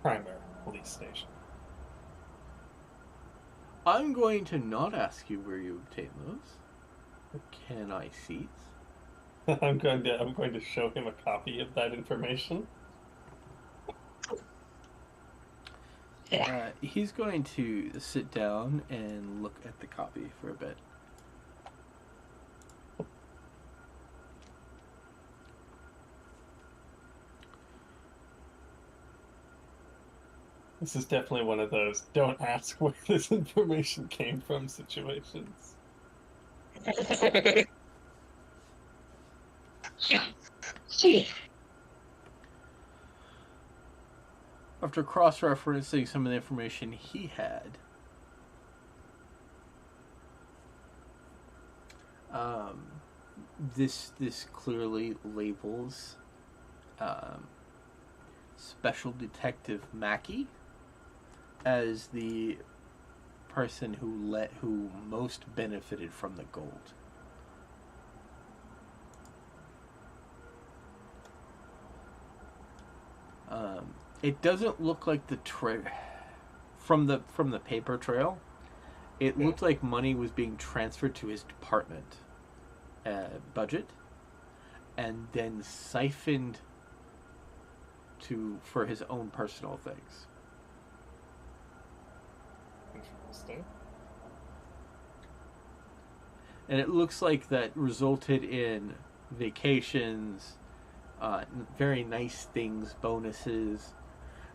primary police station. I'm going to not ask you where you obtained those. Can I see it? I'm going to show him a copy of that information. He's going to sit down and look at the copy for a bit. This is definitely one of those don't ask where this information came from situations. After cross-referencing some of the information he had, this clearly labels Special Detective Mackey as the person who most benefited from the gold. It doesn't look like from the paper trail. It looked like money was being transferred to his department budget, and then siphoned for his own personal things. Interesting. And it looks like that resulted in vacations, very nice things, bonuses.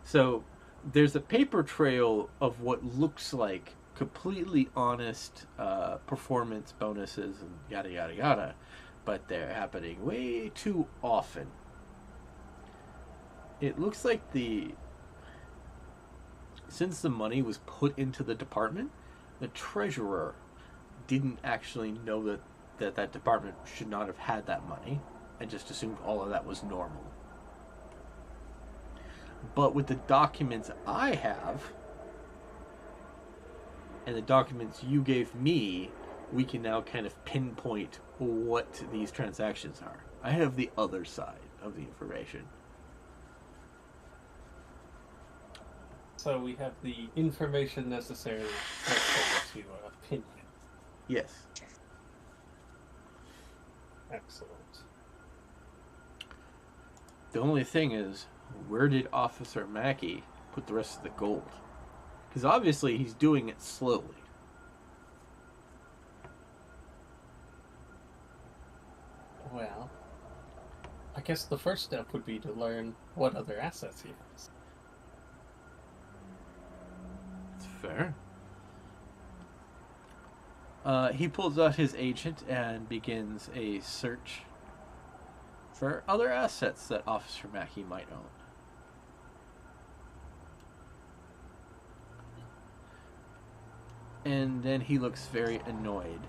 So there's a paper trail of what looks like completely honest performance bonuses and yada yada yada, but they're happening way too often. It looks like since the money was put into the department, the treasurer didn't actually know that department should not have had that money, and just assumed all of that was normal. But with the documents I have, and the documents you gave me, we can now kind of pinpoint what these transactions are. I have the other side of the information. So we have the information necessary to opinion. Yes. Excellent. The only thing is, where did Officer Mackey put the rest of the gold? Because obviously he's doing it slowly. Well, I guess the first step would be to learn what other assets he has. It's fair. He pulls out his agent and begins a search for other assets that Officer Mackey might own. And then he looks very annoyed.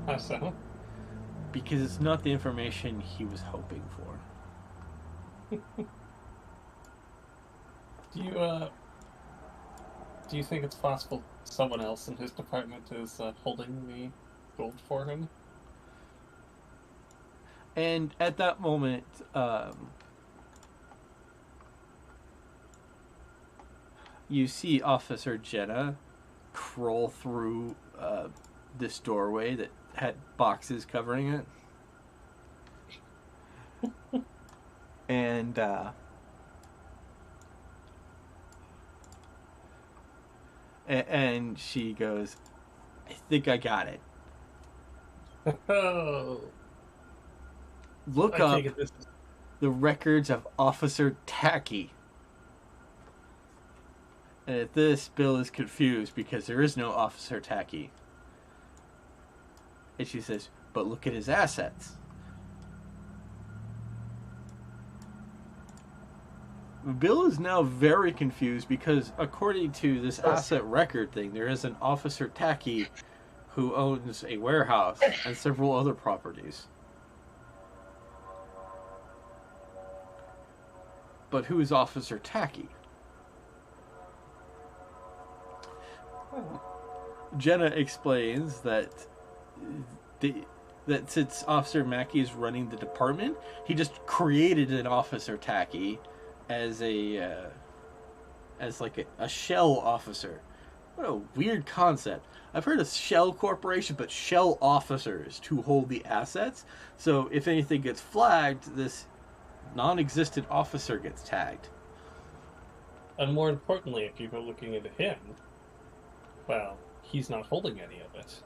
How so? Because it's not the information he was hoping for. Do you think it's possible someone else in his department is holding the gold for him? And at that moment, you see Officer Jenna crawl through this doorway that had boxes covering it. And and she goes, I think I got it. Oh, Look I up take it this is the records of Officer Tacky. And at this, Bill is confused because there is no Officer Tacky. And she says, but look at his assets. Bill is now very confused because, according to this asset record thing, there is an Officer Tacky who owns a warehouse and several other properties. But who is Officer Tacky? Jenna explains that that since Officer Mackey is running the department, he just created an Officer Tacky as a shell officer. What a weird concept. I've heard of shell corporation, but shell officers to hold the assets. So if anything gets flagged, this non-existent officer gets tagged. and more importantly, if you go looking into him, well, he's not holding any of it.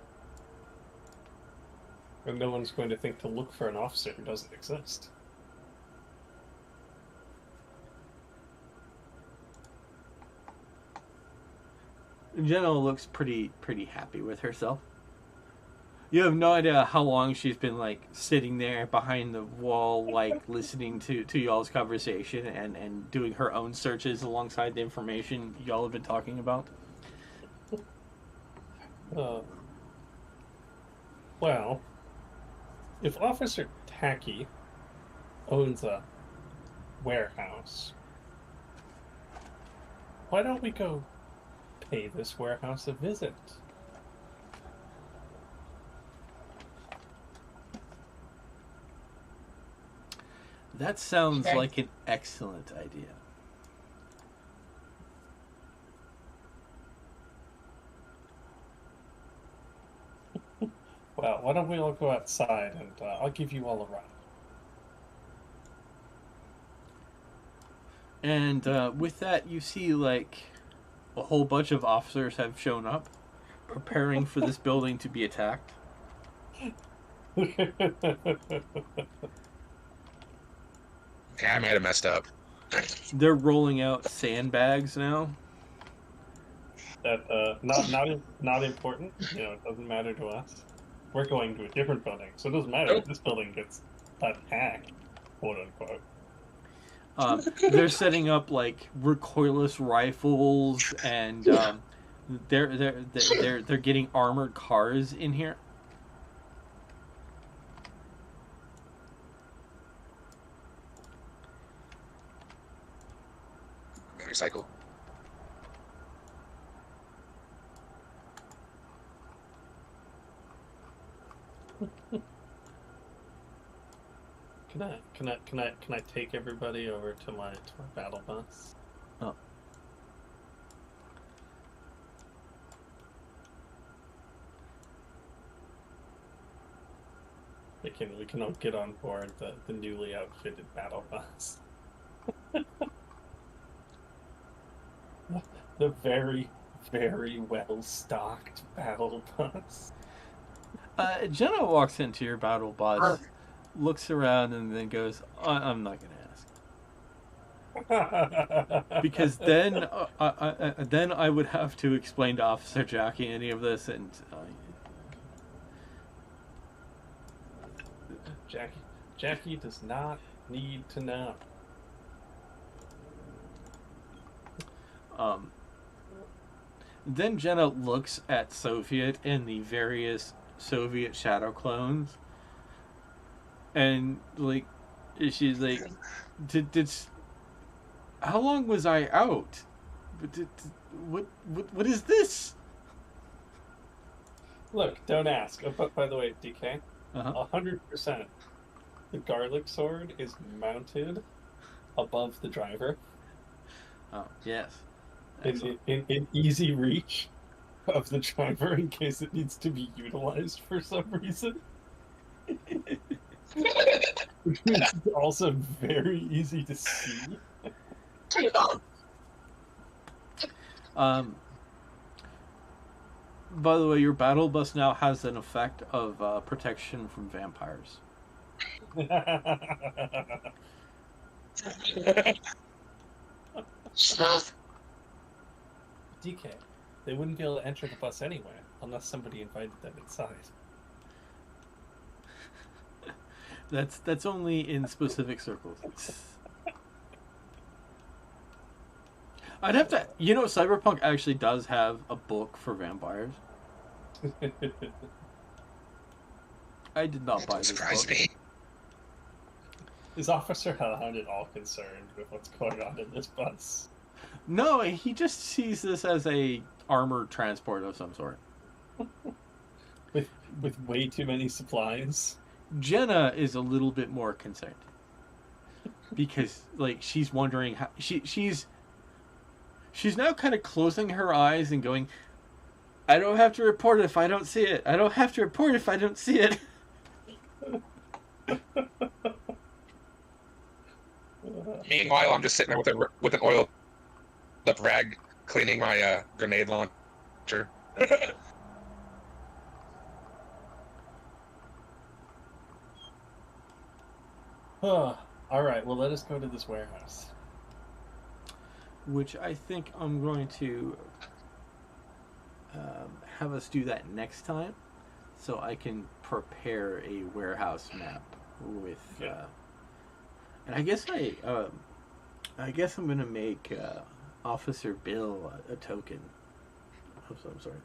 And no one's going to think to look for an officer who doesn't exist. Jenna looks pretty happy with herself. You have no idea how long she's been like sitting there behind the wall, like listening to y'all's conversation and doing her own searches alongside the information y'all have been talking about. Well, if Officer Tacky owns a warehouse, why don't we go pay this warehouse a visit? That sounds Okay. like an excellent idea. Well, why don't we all go outside and I'll give you all a ride. And with that, you see like a whole bunch of officers have shown up, preparing for this building to be attacked. Okay, I might have messed up. They're rolling out sandbags now. That not important. You know, it doesn't matter to us. We're going to a different building, so it doesn't matter if this building gets attacked, quote unquote. They're setting up like recoilless rifles, and they're getting armored cars in here. Recycle. Can I take everybody over to my battle bus? Oh. We can all get on board the newly outfitted battle bus. The very, very well stocked battle bus. Jenna walks into your battle bus, looks around, and then goes, I'm not going to ask. Because then I would have to explain to Officer Jackie any of this, and Jackie does not need to know. Then Jenna looks at Soviet and the various Soviet shadow clones, and like she's like, did how long was I out? What is this? Look, don't ask. Oh, but by the way, DK, Uh-huh. 100%. The garlic sword is mounted above the driver Oh yes. in easy reach of the driver in case it needs to be utilized for some reason. Which means it's also very easy to see. By the way, your battle bus now has an effect of protection from vampires. DK, they wouldn't be able to enter the bus anyway unless somebody invited them inside. That's only in specific circles. I'd have to, Cyberpunk actually does have a book for vampires. I did not buy this Surprise book. me. Is Officer Hellhound at all concerned with what's going on in this bus? No, he just sees this as a armored transport of some sort. With way too many supplies. Jenna is a little bit more concerned because, like, she's wondering how she's now kind of closing her eyes and going, "I don't have to report it if I don't see it. I don't have to report if I don't see it." Meanwhile, I'm just sitting there with an oil up rag cleaning my grenade launcher. Alright, well, let us go to this warehouse. Which I think I'm going to have us do that next time, so I can prepare a warehouse map with. And I guess I'm gonna make Officer Bill a token of some sort.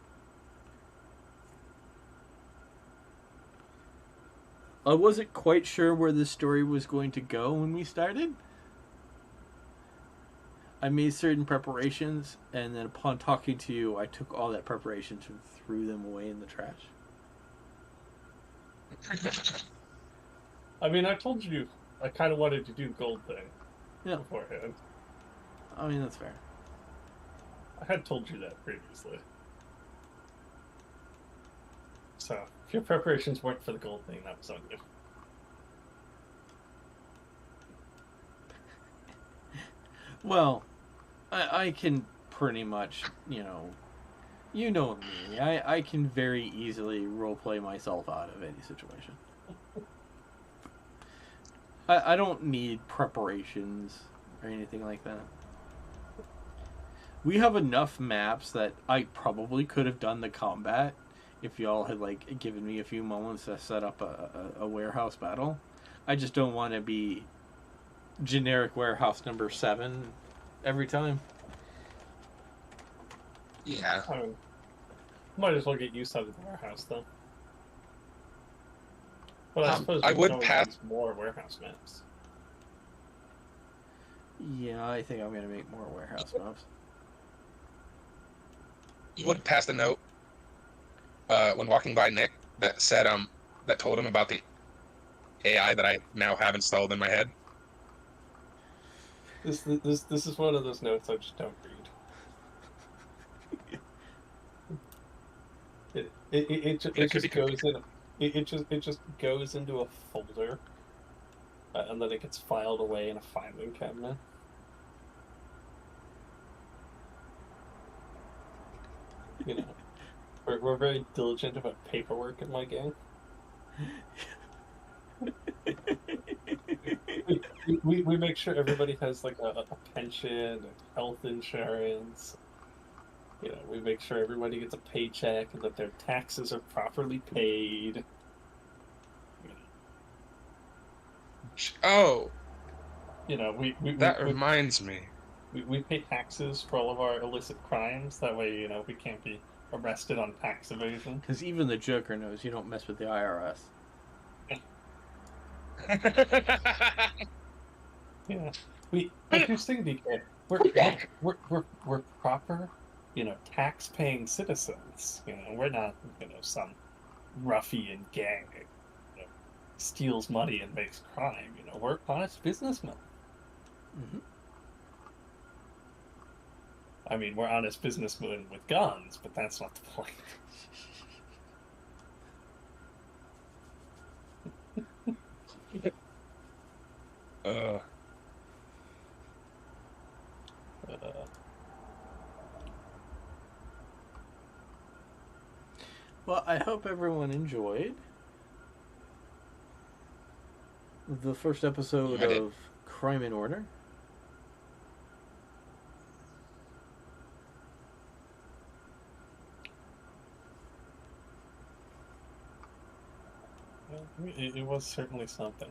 I wasn't quite sure where this story was going to go when we started. I made certain preparations, and then upon talking to you, I took all that preparations and threw them away in the trash. I mean, I told you I kind of wanted to do the gold thing beforehand. I mean, that's fair. I had told you that previously. So, if your preparations weren't for the gold thing, that was on you. Well, I can pretty much, you know me. I can very easily roleplay myself out of any situation. I don't need preparations or anything like that. We have enough maps that I probably could have done the combat if y'all had like given me a few moments to set up a warehouse battle. I just don't want to be generic warehouse number 7 every time. Yeah. I mean, might as well get used out of the warehouse, though. But I suppose I we would can always pass- use more warehouse maps. Yeah, I think I'm going to make more warehouse maps. You would pass the note when walking by Nick that said that told him about the AI that I now have installed in my head. This is one of those notes I just don't read. It just goes into a folder, and then it gets filed away in a filing cabinet. You know, we're very diligent about paperwork in my gang. We make sure everybody has like a pension and health insurance. You know, we make sure everybody gets a paycheck and that their taxes are properly paid. Oh, You know, that reminds me. we pay taxes for all of our illicit crimes. That way, you know, we can't be arrested on tax evasion. Because even the Joker knows you don't mess with the IRS. Yeah, like you're saying, DK, we're proper, you know, tax-paying citizens. You know, we're not, you know, some ruffian gang that, you know, steals money and makes crime. You know, we're honest businessmen. Mm-hmm. I mean, we're honest businessmen with guns, but that's not the point. Uh, Uh, Well, I hope everyone enjoyed the first episode I did. of Crime and Order. it was certainly something.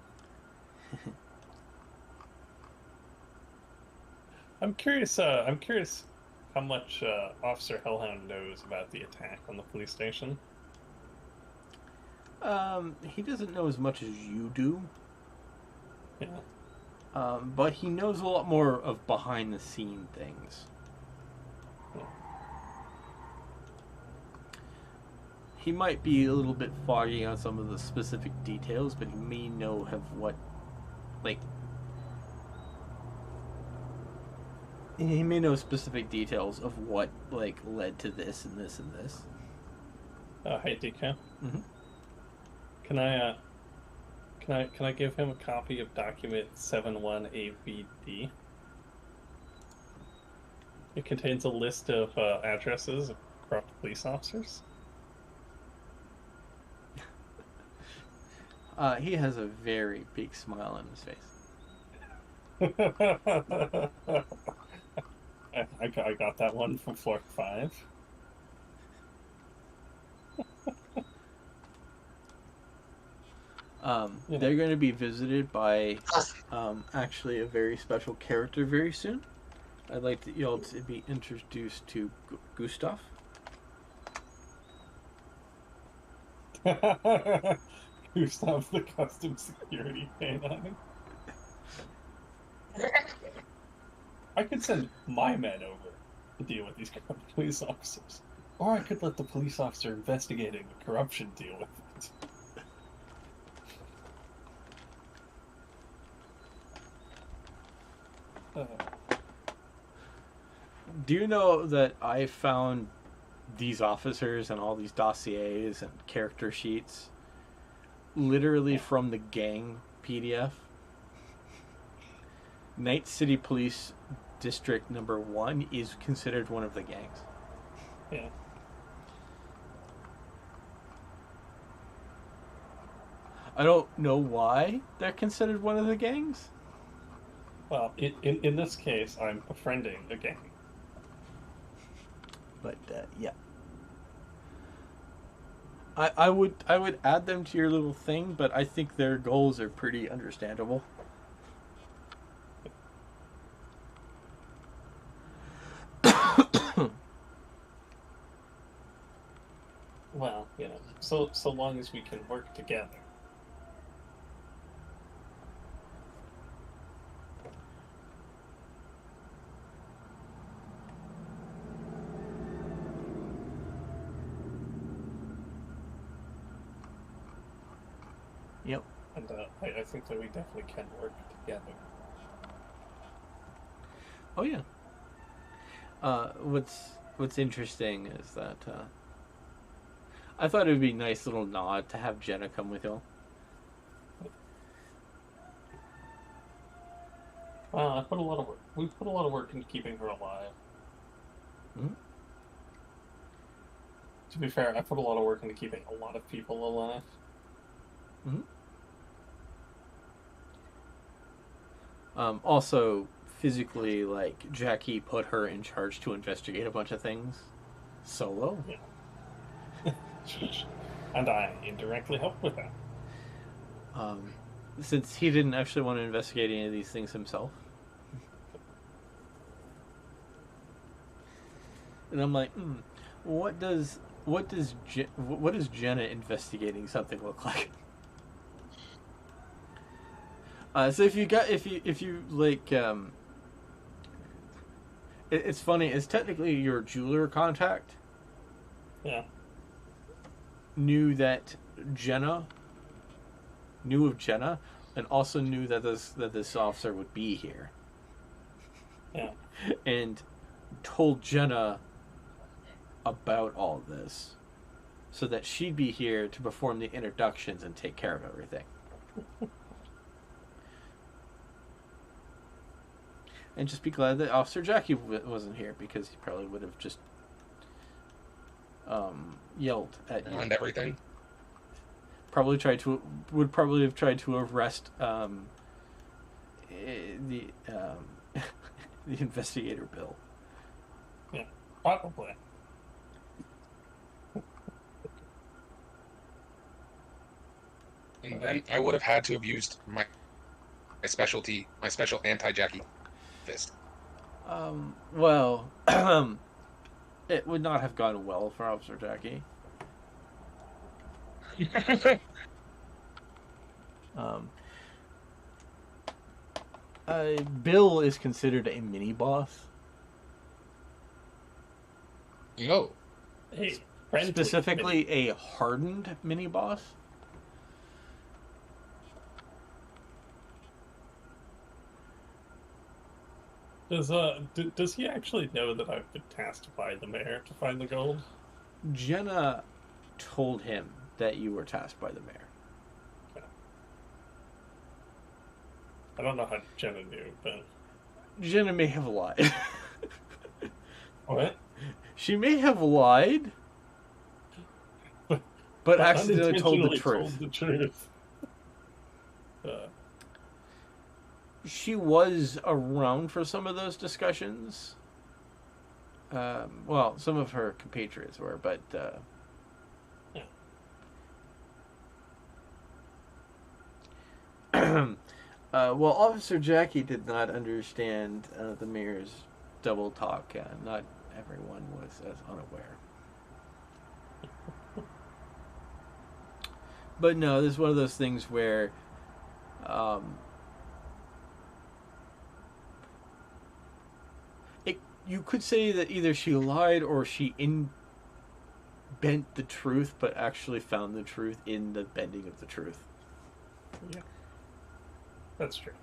I'm curious. I'm curious how much Officer Hellhound knows about the attack on the police station. He doesn't know as much as you do, Yeah. but he knows a lot more of behind the scene things. He might be a little bit foggy on some of the specific details, but he may know have what, like, he may know specific details of what like led to this and this and this. Hey, DK. Mhm. Can I can I give him a copy of document 71ABD? It contains a list of addresses of corrupt police officers. He has a very big smile on his face. I got that one from floor 5. Yeah. They're going to be visited by actually a very special character very soon. I'd like y'all to be introduced to Gustav. Gustav the custom security canine. I could send my men over to deal with these corrupt police officers. Or I could let the police officer investigating the corruption deal with it. Do you know that I found these officers and all these dossiers and character sheets literally from the gang PDF? Night City Police District number 1 is considered one of the gangs. Yeah. I don't know why they're considered one of the gangs. Well, in this case, I'm befriending a gang. But yeah, I would add them to your little thing, but I think their goals are pretty understandable. Well, so long as we can work together. Yep. And I think that we definitely can work together. Oh yeah. What's interesting is that I thought it would be a nice little nod to have Jenna come with y'all. I put a lot of work. We put a lot of work into keeping her alive. Mhm. To be fair, I put a lot of work into keeping a lot of people alive. Also, physically, like Jackie put her in charge to investigate a bunch of things solo. And I indirectly helped with that. Since he didn't actually want to investigate any of these things himself. And I'm like, what does Jenna investigating something look like? So if you like, it's funny. It's technically your jeweler contact. Yeah. Knew of Jenna, and also knew that this officer would be here. Yeah. And told Jenna about all this, so that she'd be here to perform the introductions and take care of everything. and just be glad that Officer Jackie wasn't here, because he probably would have just yelled at you. And everything. Probably would probably have tried to arrest the the investigator Bill. Yeah, probably. And then I would have had to have used my special anti-Jackie fist. Well, it would not have gone well for Officer Jackie. Bill is considered a mini boss. No. Hey, friendly. Specifically, a hardened mini boss. Does he actually know that I've been tasked by the mayor to find the gold? Jenna told him that you were tasked by the mayor. I don't know how Jenna knew, but Jenna may have lied. what? She may have lied, but accidentally told the Unintentionally truth. told the truth. She was around for some of those discussions. Well, some of her compatriots were, but well, Officer Jackie did not understand the mayor's double talk. Not everyone was as unaware. But no, this is one of those things where you could say that either she lied or she bent the truth, but actually found the truth in the bending of the truth. Yeah, that's true.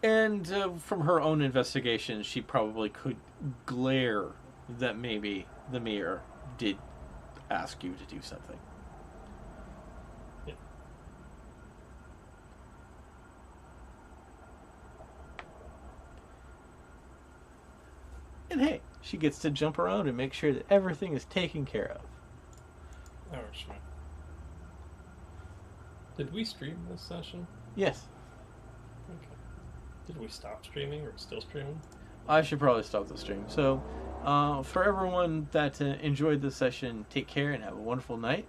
And from her own investigation, she probably could glare that maybe the mayor did ask you to do something. Yeah. And hey, she gets to jump around and make sure that everything is taken care of. That works for me. Did we stream this session? Yes. Okay. Did we stop streaming or still streaming? I should probably stop the stream. So, for everyone that enjoyed the session, take care and have a wonderful night.